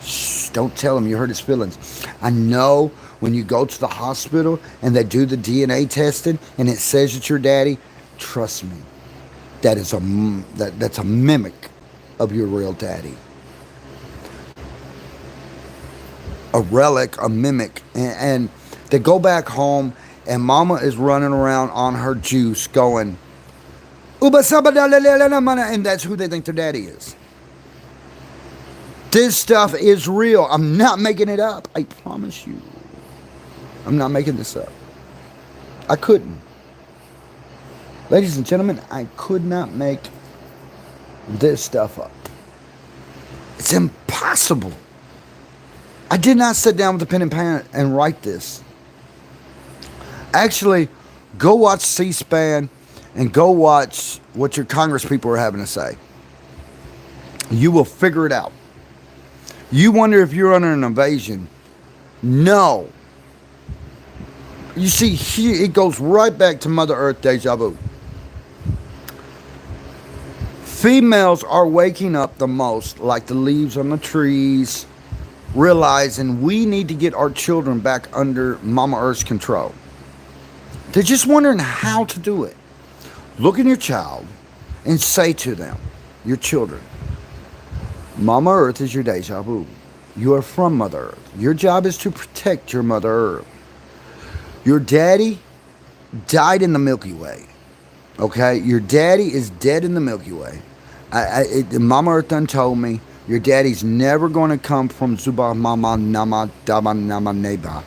Shh, don't tell him you hurt his feelings. I know when you go to the hospital and they do the DNA testing and it says it's your daddy, trust me, that's a mimic of your real daddy. A relic, a mimic. And they go back home and mama is running around on her juice going, and that's who they think their daddy is. This stuff is real. I'm not making it up. I promise you. I'm not making this up. I couldn't. Ladies and gentlemen, I could not make this stuff up. It's impossible. I did not sit down with a pen and pad and write this. Actually, go watch C-SPAN and go watch what your Congress people are having to say. You will figure it out. You wonder if you're under an invasion. No. You see, here it goes right back to Mother Earth deja vu. Females are waking up the most, like the leaves on the trees, realizing we need to get our children back under Mama Earth's control. They're just wondering how to do it. Look at your child and say to them, your children, Mama Earth is your deja vu. You are from Mother Earth. Your job is to protect your Mother Earth. Your daddy died in the Milky Way. Okay? Your daddy is dead in the Milky Way. Mama Earth done told me your daddy's never going to come from Zuba Mama Nama Daba Nama Neba.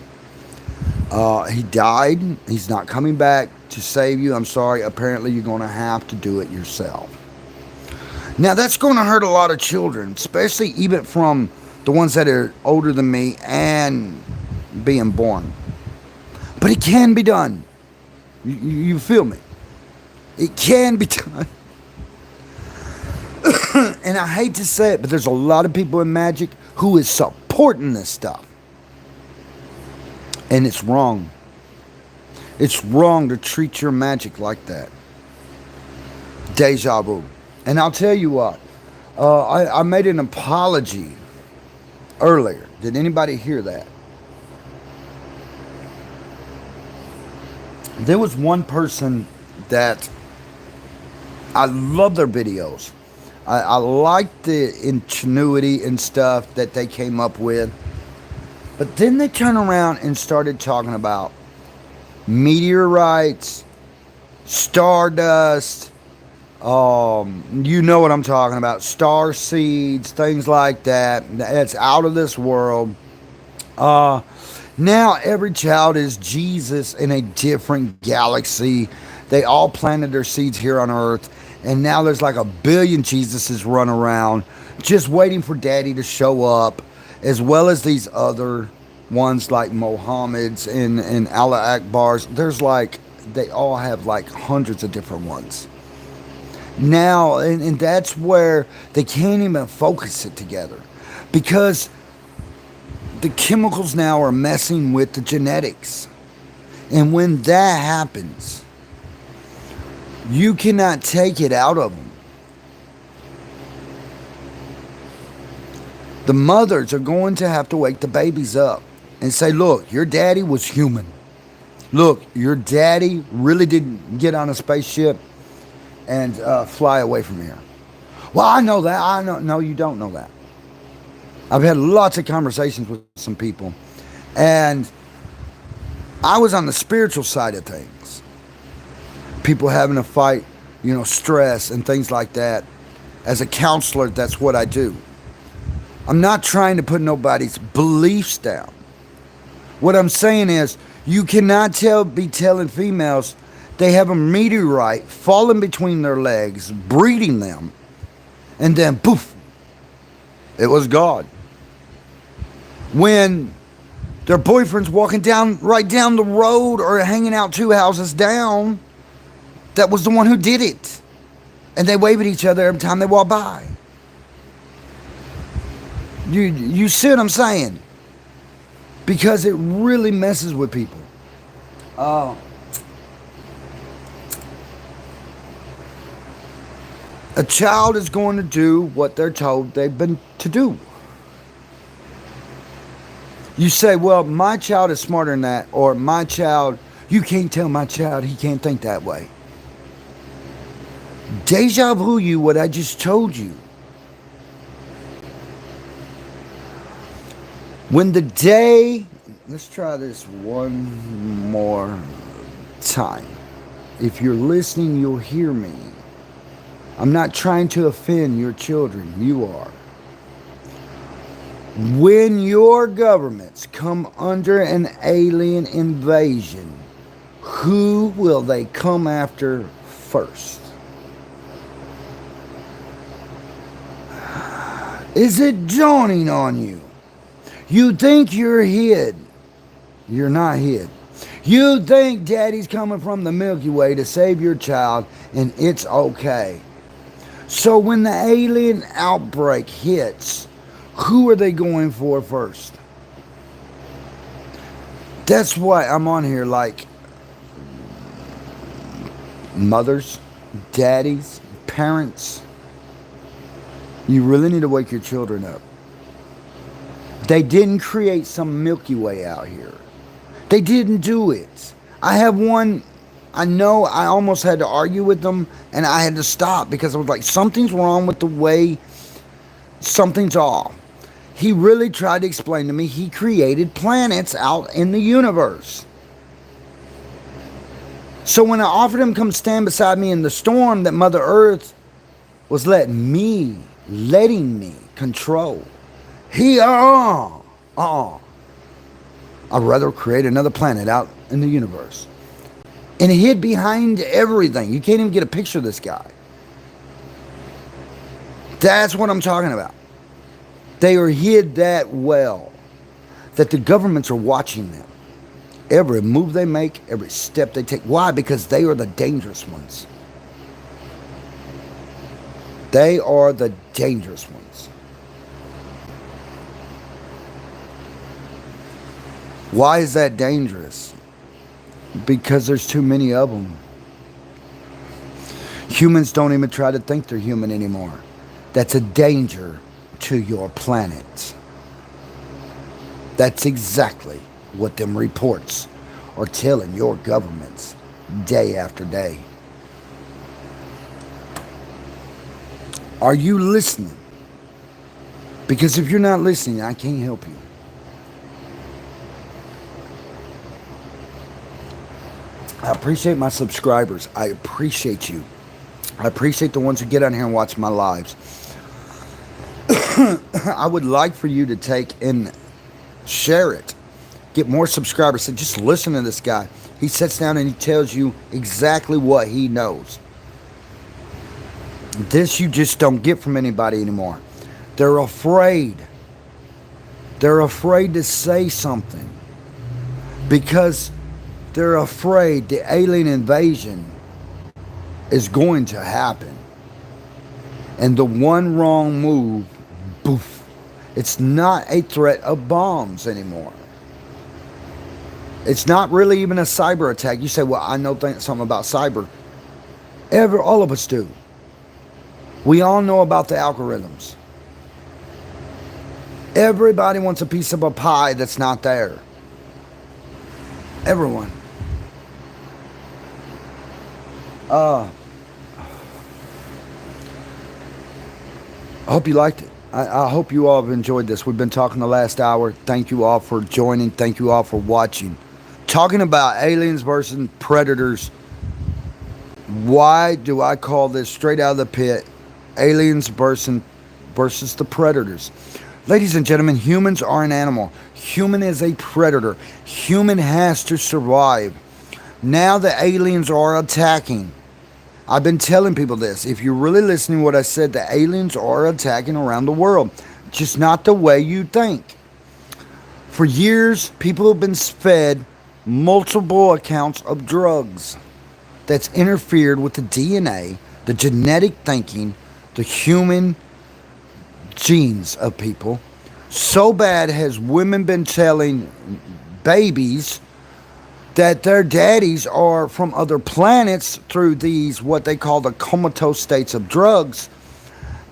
He died. He's not coming back to save you. I'm sorry. Apparently, you're going to have to do it yourself. Now, that's going to hurt a lot of children, especially even from the ones that are older than me and being born. But it can be done. You feel me? It can be done. And I hate to say it, but there's a lot of people in magic who is supporting this stuff. And it's wrong. It's wrong to treat your magic like that. Deja vu. And I'll tell you what, I made an apology earlier. Did anybody hear that? There was one person that I love their videos. I like the ingenuity and stuff that they came up with. But then they turned around and started talking about meteorites, stardust, you know what I'm talking about, star seeds, things like that. That's out of this world. Now every child is Jesus in a different galaxy. They all planted their seeds here on Earth. And now there's like 1 billion Jesuses run around just waiting for daddy to show up, as well as these other ones like Mohammed's and Allah Akbar's. There's like, they all have like hundreds of different ones. Now, and that's where they can't even focus it together, because the chemicals now are messing with the genetics. And when that happens, you cannot take it out of them. The mothers are going to have to wake the babies up and say, look, your daddy was human. Look, your daddy really didn't get on a spaceship and fly away from here. Well, I know that. I know. No, you don't know that. I've had lots of conversations with some people, and I was on the spiritual side of things. People having to fight, stress and things like that. As a counselor, that's what I do. I'm not trying to put nobody's beliefs down. What I'm saying is, you cannot be telling females they have a meteorite falling between their legs, breeding them, and then poof, it was God. When their boyfriend's walking right down the road or hanging out 2 houses down, that was the one who did it. And they wave at each other every time they walk by. You see what I'm saying? Because it really messes with people. A child is going to do what they're told they've been to do. You say, well, my child is smarter than that, or my child, you can't tell my child he can't think that way. Deja vu you what I just told you. When the day, let's try this one more time. If you're listening, you'll hear me. I'm not trying to offend your children. You are. When your governments come under an alien invasion, who will they come after first? Is it dawning on you? You think you're hid. You're not hid. You think daddy's coming from the Milky Way to save your child, and it's okay. So when the alien outbreak hits, who are they going for first? That's why I'm on here, like mothers, daddies, parents. You really need to wake your children up. They didn't create some Milky Way out here. They didn't do it. I have one, I know I almost had to argue with them, and I had to stop because I was like, something's wrong with the way Something's off. He really tried to explain to me he created planets out in the universe. So when I offered him to come stand beside me in the storm that Mother Earth was letting me control, he, I'd rather create another planet out in the universe. And he hid behind everything. You can't even get a picture of this guy. That's what I'm talking about. They are hid that well that the governments are watching them. Every move they make, every step they take. Why? Because they are the dangerous ones. They are the dangerous ones. Why is that dangerous? Because there's too many of them. Humans don't even try to think they're human anymore. That's a danger to your planet. That's exactly what them reports are telling your governments day after day. Are you listening? Because if you're not listening, I can't help you. I appreciate my subscribers. I appreciate you. I appreciate the ones who get on here and watch my lives. I would like for you to take and share it. Get more subscribers. So just listen to this guy. He sits down and he tells you exactly what he knows. This you just don't get from anybody anymore. They're afraid. They're afraid to say something. Because they're afraid the alien invasion is going to happen. And the one wrong move, poof. It's not a threat of bombs anymore. It's not really even a cyber attack. You say, well, I know something about cyber. All of us do. We all know about the algorithms. Everybody wants a piece of a pie that's not there. Everyone. I hope you liked it. I hope you all have enjoyed this. We've been talking the last hour. Thank you all for joining. Thank you all for watching. Talking about aliens versus predators. Why do I call this straight out of the pit? Aliens versus the predators. Ladies and gentlemen, humans are an animal. Human is a predator. Human has to survive. Now the aliens are attacking. I've been telling people this. If you're really listening to what I said, the aliens are attacking around the world. Just not the way you think. For years, people have been fed multiple accounts of drugs that's interfered with the DNA, the genetic thinking, the human genes of people. So bad has women been telling babies that their daddies are from other planets through these, what they call the comatose states of drugs,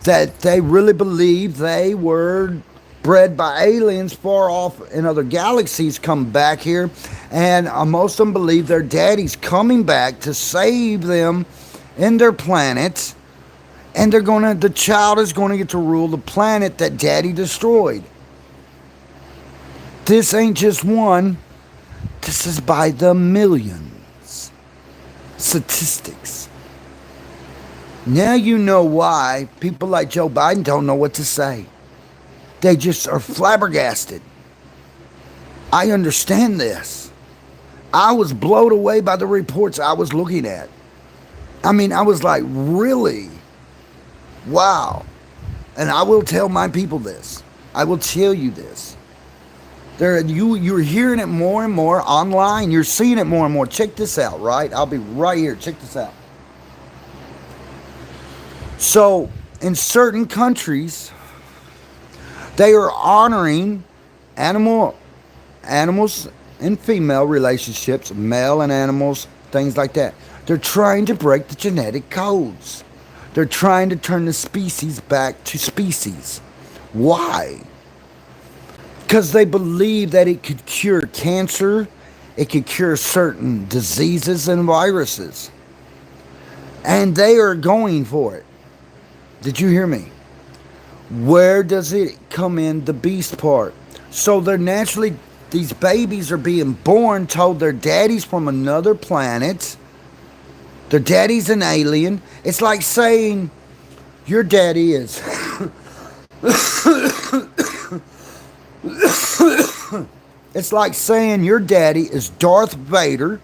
that they really believe they were bred by aliens far off in other galaxies, come back here, and most of them believe their daddy's coming back to save them in their planet, and the child is going to get to rule the planet that daddy destroyed. This ain't just one. This is by the millions. Statistics. Now you know why people like Joe Biden don't know what to say. They just are flabbergasted. I understand this. I was blown away by the reports I was looking at. I mean, I was like, really? Wow. And I will tell my people this. I will tell you this. You're hearing it more and more online. You're seeing it more and more. Check this out, right? I'll be right here. Check this out. So, in certain countries, they are honoring animals and female relationships, male and animals, things like that. They're trying to break the genetic codes. They're trying to turn the species back to species. Why? Because they believe that it could cure cancer, it could cure certain diseases and viruses. And they are going for it. Did you hear me? Where does it come in? The beast part. So they're naturally, these babies are being born told their daddy's from another planet. Their daddy's an alien. It's like saying your daddy is. It's like saying your daddy is Darth Vader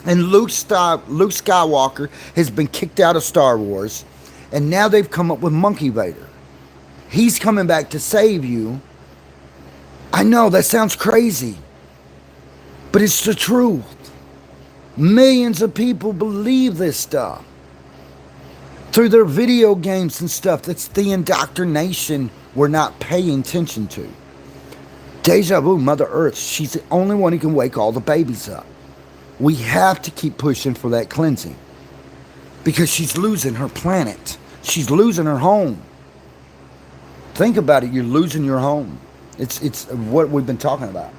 and Luke Skywalker has been kicked out of Star Wars, and now they've come up with Monkey Vader. He's coming back to save you. I know that sounds crazy, but it's the truth. Millions of people believe this stuff through their video games and stuff. That's the indoctrination we're not paying attention to. Deja vu, Mother Earth, she's the only one who can wake all the babies up. We have to keep pushing for that cleansing because she's losing her planet. She's losing her home. Think about it, you're losing your home. It's what we've been talking about.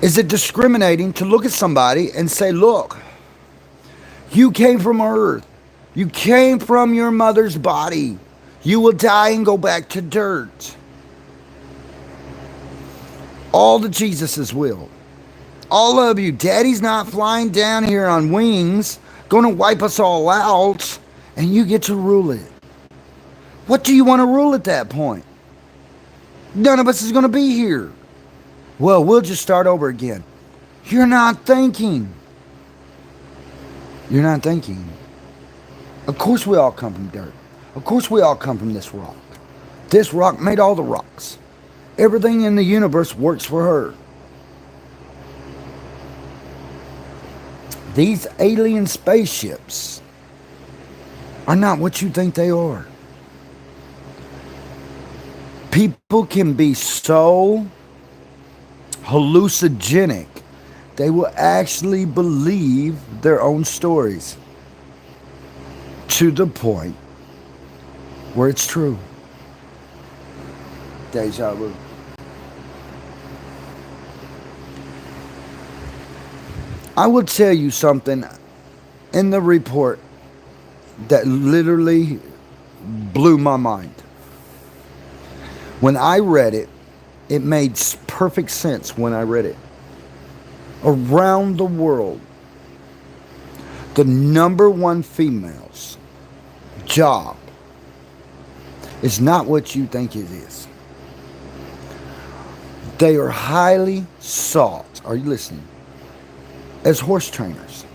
Is it discriminating to look at somebody and say, look, you came from Earth. You came from your mother's body. You will die and go back to dirt. All the Jesuses will. All of you. Daddy's not flying down here on wings, going to wipe us all out, and you get to rule it. What do you want to rule at that point? None of us is going to be here. Well, we'll just start over again. You're not thinking. You're not thinking. Of course we all come from dirt. Of course we all come from this rock. This rock made all the rocks. Everything in the universe works for her. These alien spaceships are not what you think they are. People can be so hallucinogenic, they will actually believe their own stories to the point where it's true. Deja vu. I will tell you something in the report that literally blew my mind. When I read it, it made perfect sense when I read it. Around the world, the number one female's job is not what you think it is. They are highly sought, are you listening, as horse trainers.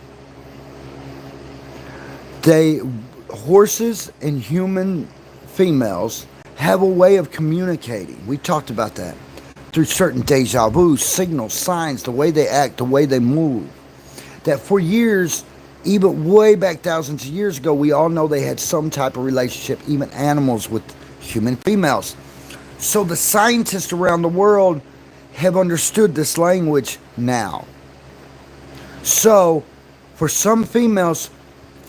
Horses and human females have a way of communicating. We talked about that. Through certain deja vu, signals, signs, the way they act, the way they move. That for years, even way back thousands of years ago, we all know they had some type of relationship, even animals with human females. So the scientists around the world have understood this language now. So for some females,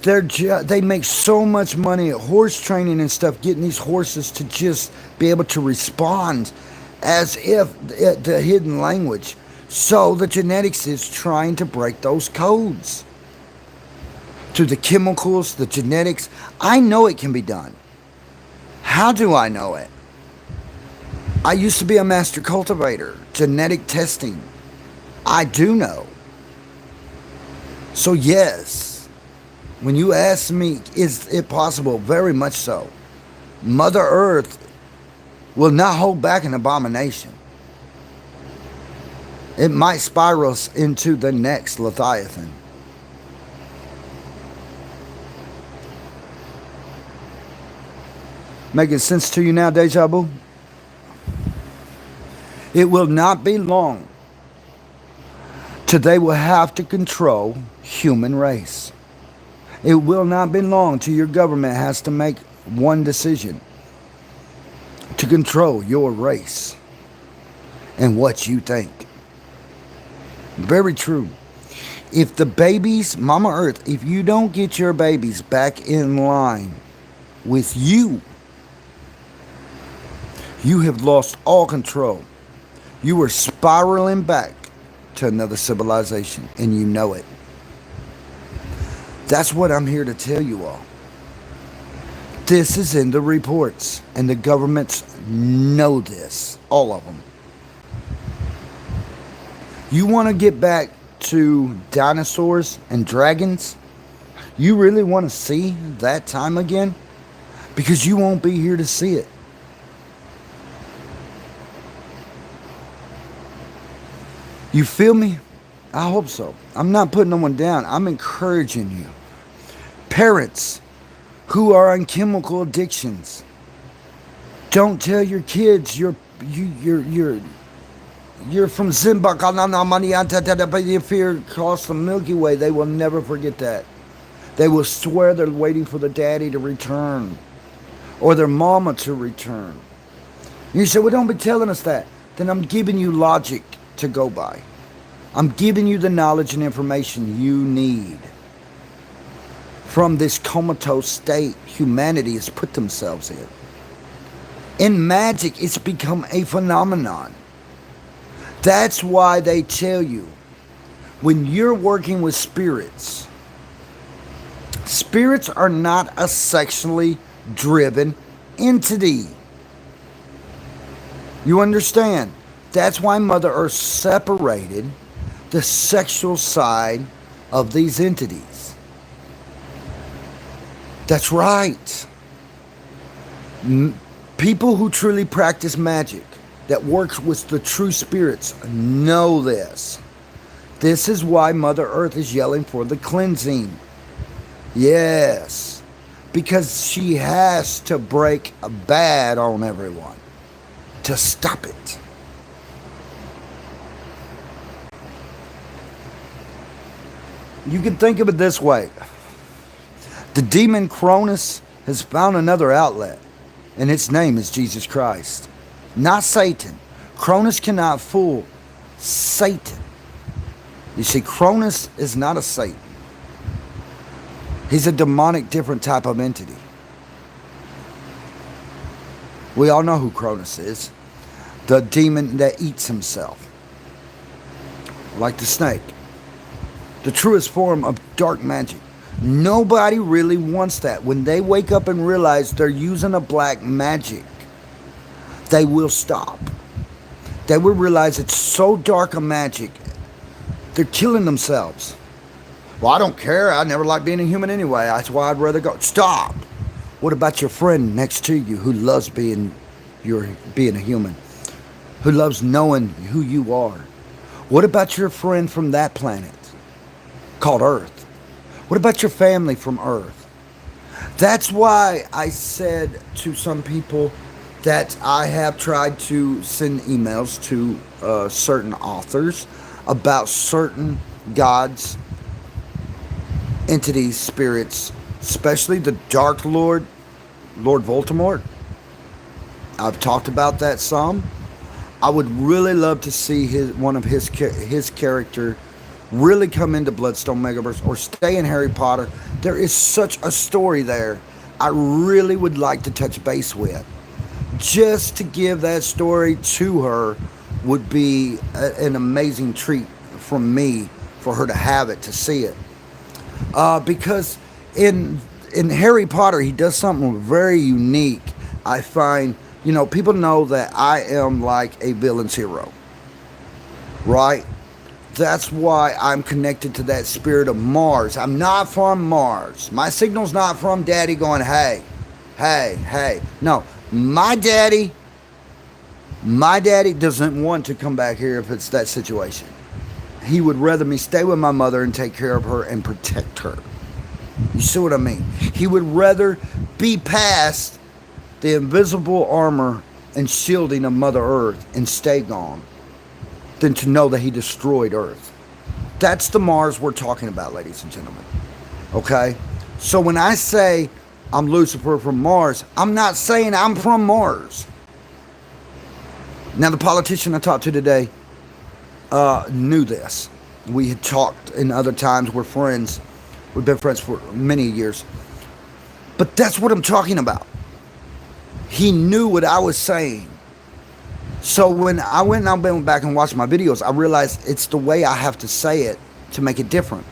they make so much money at horse training and stuff, getting these horses to just be able to respond as if the hidden language. So the genetics is trying to break those codes. Through the chemicals, the genetics. I know it can be done. How do I know it? I used to be a master cultivator, genetic testing. I do know. So yes, when you ask me, is it possible? Very much so. Mother Earth will not hold back an abomination. It might spiral us into the next Leviathan. Making sense to you now, Deja Vu? It will not be long till they will have to control human race. It will not be long till your government has to make one decision to control your race and what you think. Very true. If the babies, Mama Earth, if you don't get your babies back in line with you, you have lost all control. You are spiraling back to another civilization, and you know it. That's what I'm here to tell you all. This is in the reports, and the governments know this, all of them. You want to get back to dinosaurs and dragons? You really want to see that time again? Because you won't be here to see it. You feel me? I hope so. I'm not putting no one down. I'm encouraging you. Parents who are on chemical addictions, don't tell your kids you're from Zimbabwe. If you're across the Milky Way, they will never forget that. They will swear they're waiting for the daddy to return or their mama to return. You say, well, don't be telling us that. Then I'm giving you logic to go by. I'm giving you the knowledge and information you need. From this comatose state humanity has put themselves in. In magic, it's become a phenomenon. That's why they tell you, when you're working with spirits, spirits are not a sexually driven entity. You understand? That's why Mother Earth separated the sexual side of these entities. That's right. People who truly practice magic, that works with the true spirits, know this. This is why Mother Earth is yelling for the cleansing. Yes, because she has to break a bad on everyone to stop it. You can think of it this way. The demon Cronus has found another outlet, and its name is Jesus Christ. Not Satan. Cronus cannot fool Satan. You see, Cronus is not a Satan. He's a demonic, different type of entity. We all know who Cronus is. The demon that eats himself. Like the snake. The truest form of dark magic. Nobody really wants that. When they wake up and realize they're using a black magic, they will stop. They will realize it's so dark a magic, they're killing themselves. Well, I don't care. I never liked being a human anyway. That's why I'd rather go. Stop. What about your friend next to you who loves being a human? Who loves knowing who you are? What about your friend from that planet called Earth? What about your family from Earth? That's why I said to some people that I have tried to send emails to certain authors about certain gods, entities, spirits, especially the Dark Lord, Lord Voldemort. I've talked about that some. I would really love to see one of his character really come into Bloodstone Megaverse or stay in Harry Potter. There is such a story there I really would like to touch base with. Just to give that story to her would be an amazing treat from me for her to have it, to see it. Because in Harry Potter, he does something very unique. I find, people know that I am like a villain's hero, right? That's why I'm connected to that spirit of Mars. I'm not from Mars. My signal's not from Daddy going, hey, hey, hey. No, my daddy doesn't want to come back here if it's that situation. He would rather me stay with my mother and take care of her and protect her. You see what I mean? He would rather be past the invisible armor and shielding of Mother Earth and stay gone than to know that he destroyed Earth. That's the Mars we're talking about, ladies and gentlemen. Okay? So when I say I'm Lucifer from Mars, I'm not saying I'm from Mars. Now, the politician I talked to today knew this. We had talked in other times. We're friends. We've been friends for many years. But that's what I'm talking about. He knew what I was saying. So when I went back and watched my videos, I realized it's the way I have to say it to make it different.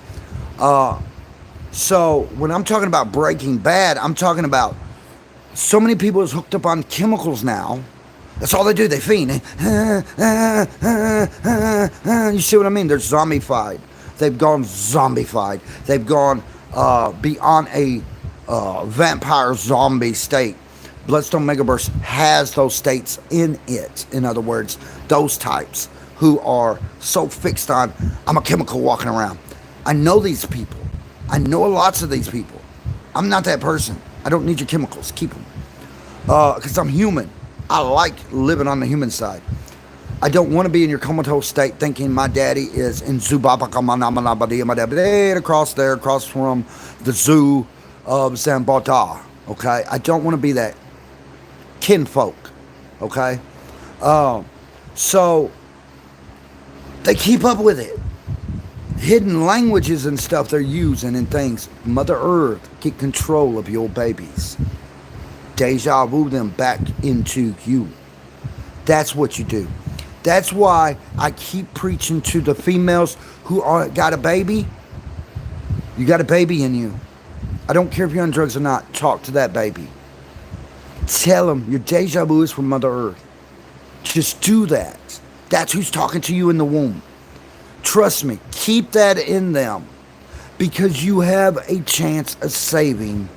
So when I'm talking about Breaking Bad, I'm talking about So many people is hooked up on chemicals now. That's all they do. They fiend. You see what I mean? They're zombified. They've gone zombified. They've gone beyond a vampire zombie state. Bloodstone Megaverse has those states in it. In other words, those types who are so fixed on, I'm a chemical walking around. I know these people. I know lots of these people. I'm not that person. I don't need your chemicals. Keep them. Because I'm human. I like living on the human side. I don't want to be in your comatose state thinking my daddy is in Zubapakamanamanabadia across there, across from the zoo of Zambata. Okay? I don't want to be that kinfolk. Okay? So they keep up with it. Hidden languages and stuff they're using and things. Mother Earth, get control of your babies. Deja vu them back into you. That's what you do. That's why I keep preaching to the females who got a baby. You got a baby in you. I don't care if you're on drugs or not. Talk to that baby. Tell them your deja vu is from Mother Earth. Just do that. That's who's talking to you in the womb. Trust me, keep that in them because you have a chance of saving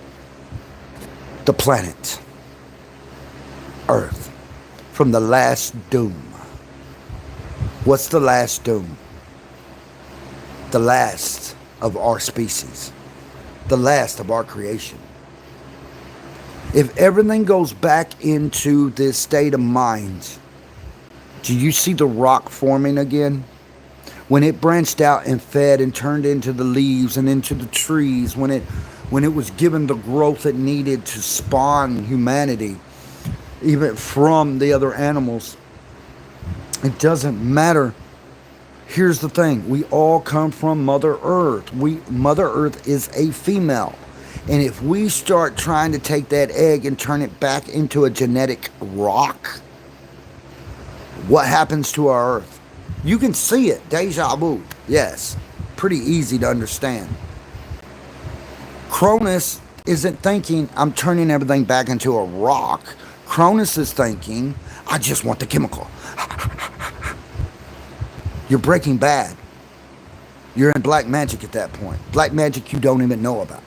the planet Earth from the last doom. What's the last doom? The last of our species. The last of our creation. If everything goes back into this state of mind, do you see the rock forming again? When it branched out and fed and turned into the leaves and into the trees, when it was given the growth it needed to spawn humanity, even from the other animals, it doesn't matter. Here's the thing. We all come from Mother Earth. Mother Earth is a female. And if we start trying to take that egg and turn it back into a genetic rock, what happens to our Earth? You can see it. Deja vu. Yes. Pretty easy to understand. Cronus isn't thinking, I'm turning everything back into a rock. Cronus is thinking, I just want the chemical. You're Breaking Bad. You're in black magic at that point. Black magic you don't even know about.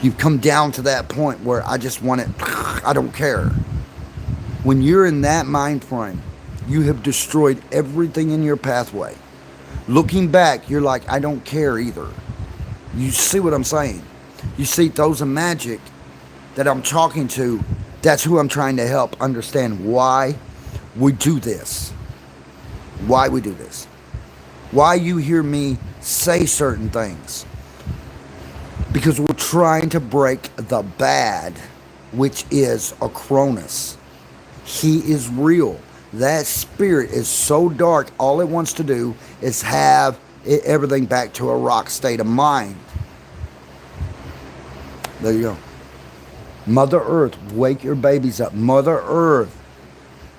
You've come down to that point where I just want it. I don't care. When you're in that mind frame, you have destroyed everything in your pathway. Looking back, you're like, I don't care either. You see what I'm saying? You see, those of magic that I'm talking to, that's who I'm trying to help understand why we do this. Why we do this. Why you hear me say certain things. Because we're trying to break the bad, which is a Cronus. He is real. That spirit is so dark, all it wants to do is have everything back to a rock state of mind. There you go. Mother Earth, wake your babies up. Mother Earth,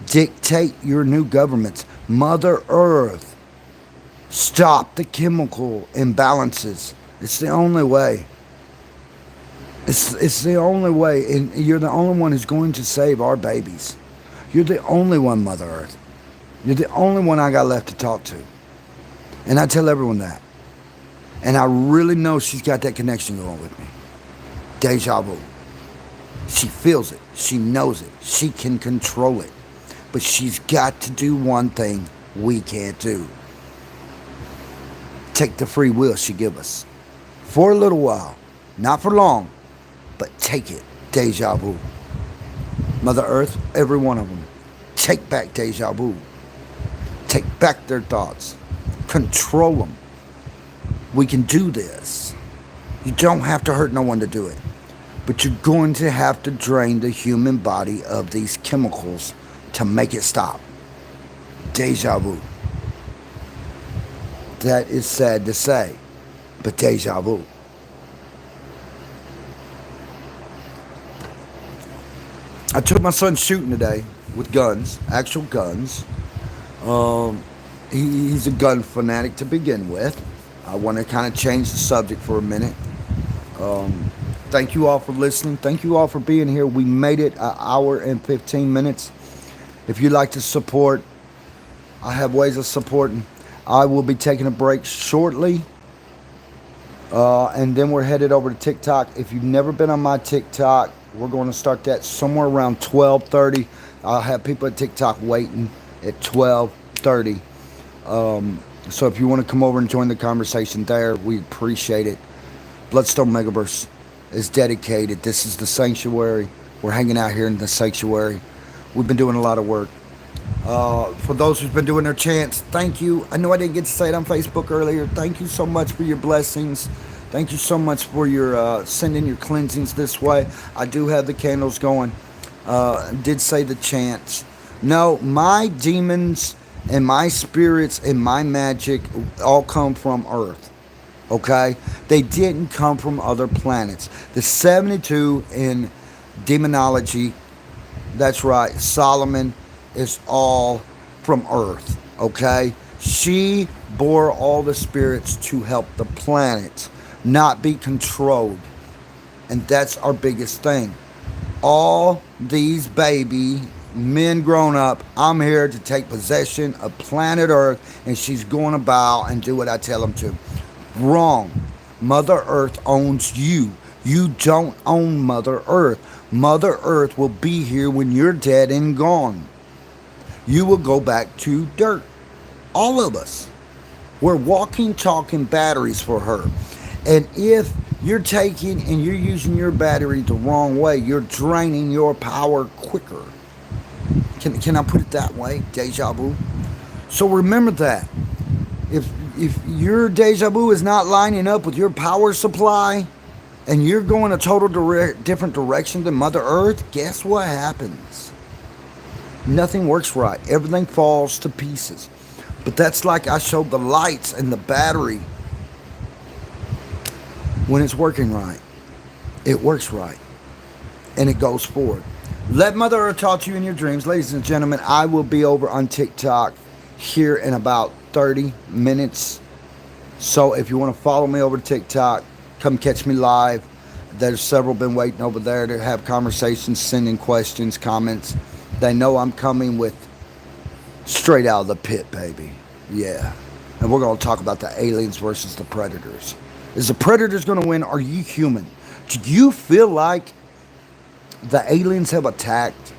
dictate your new governments. Mother Earth, stop the chemical imbalances. It's the only way. It's the only way, and you're the only one who's going to save our babies. You're the only one, Mother Earth. You're the only one I got left to talk to. And I tell everyone that. And I really know she's got that connection going with me. Deja vu. She feels it. She knows it. She can control it. But she's got to do one thing we can't do. Take the free will she give us. For a little while. Not for long. But take it. Deja vu. Mother Earth, every one of them. Take back deja vu. Take back their thoughts. Control them. We can do this. You don't have to hurt no one to do it. But you're going to have to drain the human body of these chemicals to make it stop. Deja vu. That is sad to say, but deja vu. I took my son shooting today with guns, actual guns. He's a gun fanatic to begin with. I want to kind of change the subject for a minute. Thank you all for listening. Thank you all for being here. We made it an hour and 15 minutes. If you'd like to support, I have ways of supporting. I will be taking a break shortly. And then we're headed over to TikTok. If you've never been on my TikTok, we're going to start that somewhere around 12:30. I'll have people at TikTok waiting at 12:30. So if you want to come over and join the conversation there, we appreciate it. Bloodstone Megaverse is dedicated. This is the sanctuary. We're hanging out here in the sanctuary. We've been doing a lot of work. For those who've been doing their chants, thank you. I know I didn't get to say it on Facebook earlier. Thank you so much for your blessings. Thank you so much for your sending your cleansings this way. I do have the candles going. Did say the chants. No, my demons and my spirits and my magic all come from Earth. Okay? They didn't come from other planets. The 72 in demonology, that's right, Solomon is all from Earth. Okay? She bore all the spirits to help the planet not be controlled. And that's our biggest thing. All these baby men grown up, I'm here to take possession of planet Earth, and she's going to bow and do what I tell them to. Wrong. Mother Earth owns you. You don't own Mother Earth. Mother Earth will be here when you're dead and gone. You will go back to dirt. All of us. We're walking, talking batteries for her. And if you're taking and you're using your battery the wrong way, you're draining your power quicker. Can I put it that way? Deja vu. So remember that. If your deja vu is not lining up with your power supply and you're going a total different direction than Mother Earth, guess what happens? Nothing works right. Everything falls to pieces. But that's like I showed the lights and the battery. When it's working right, it works right. And it goes forward. Let Mother Earth talk to you in your dreams. Ladies and gentlemen, I will be over on TikTok here in about 30 minutes. So if you want to follow me over to TikTok, come catch me live. There's several been waiting over there to have conversations, sending questions, comments. They know I'm coming with straight out of the pit, baby. Yeah. And we're going to talk about the aliens versus the predators. Is the predators going to win? Are you human? Do you feel like the aliens have attacked?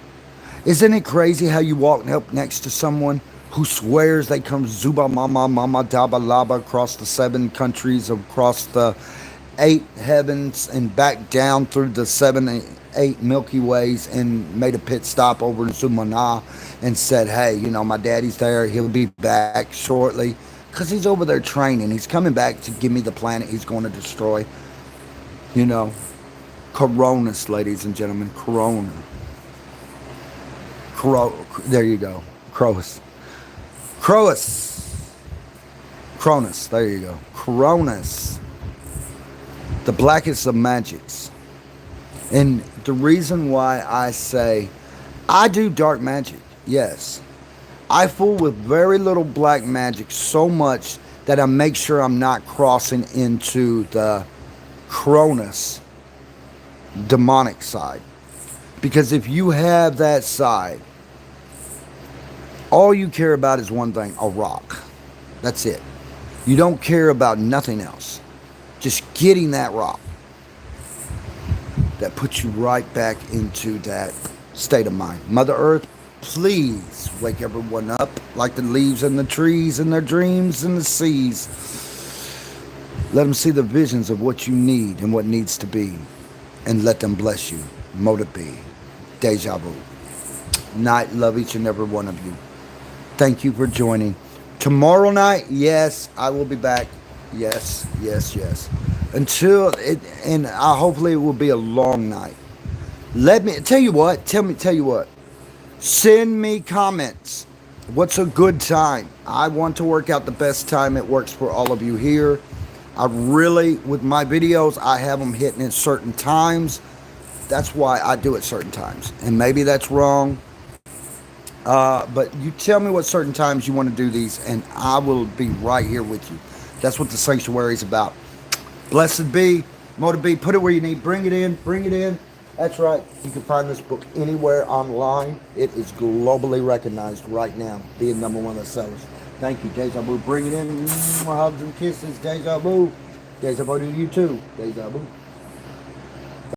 Isn't it crazy how you walk up next to someone who swears they come Zuba Mama Mama Daba Laba across the 7 countries, across the 8 heavens, and back down through the 7 8 Milky Ways, and made a pit stop over in Zumana and said, hey, you know, my daddy's there. He'll be back shortly. Because he's over there training. He's coming back to give me the planet he's going to destroy. You know. Coronas, ladies and gentlemen. Corona. There you go. Croas. Cronus. There you go. Coronas. The blackest of magics. And the reason why I say I do dark magic, yes. I fool with very little black magic so much that I make sure I'm not crossing into the Cronus demonic side. Because if you have that side, all you care about is one thing, a rock. That's it. You don't care about nothing else. Just getting that rock. That puts you right back into that state of mind. Mother Earth, please wake everyone up like the leaves and the trees and their dreams and the seas. Let them see the visions of what you need and what needs to be. And let them bless you. Mote it be. Deja vu. Night. Love each and every one of you. Thank you for joining. Tomorrow night, yes, I will be back. Yes. Until it, and hopefully it will be a long night. Let me tell you what. Tell you what. Send me comments. What's a good time? I want to work out the best time it works for all of you here. I really, with my videos, I have them hitting at certain times. That's why I do it certain times. And maybe that's wrong. But you tell me what certain times you want to do these, and I will be right here with you. That's what the sanctuary is about. Blessed be. Motor B, put it where you need. Bring it in. Bring it in. That's right. You can find this book anywhere online. It is globally recognized right now, being #1 of sellers. Thank you, Deja Vu. Bring it in. Hugs and kisses, Deja Vu. Deja Vu to you too, Deja Vu.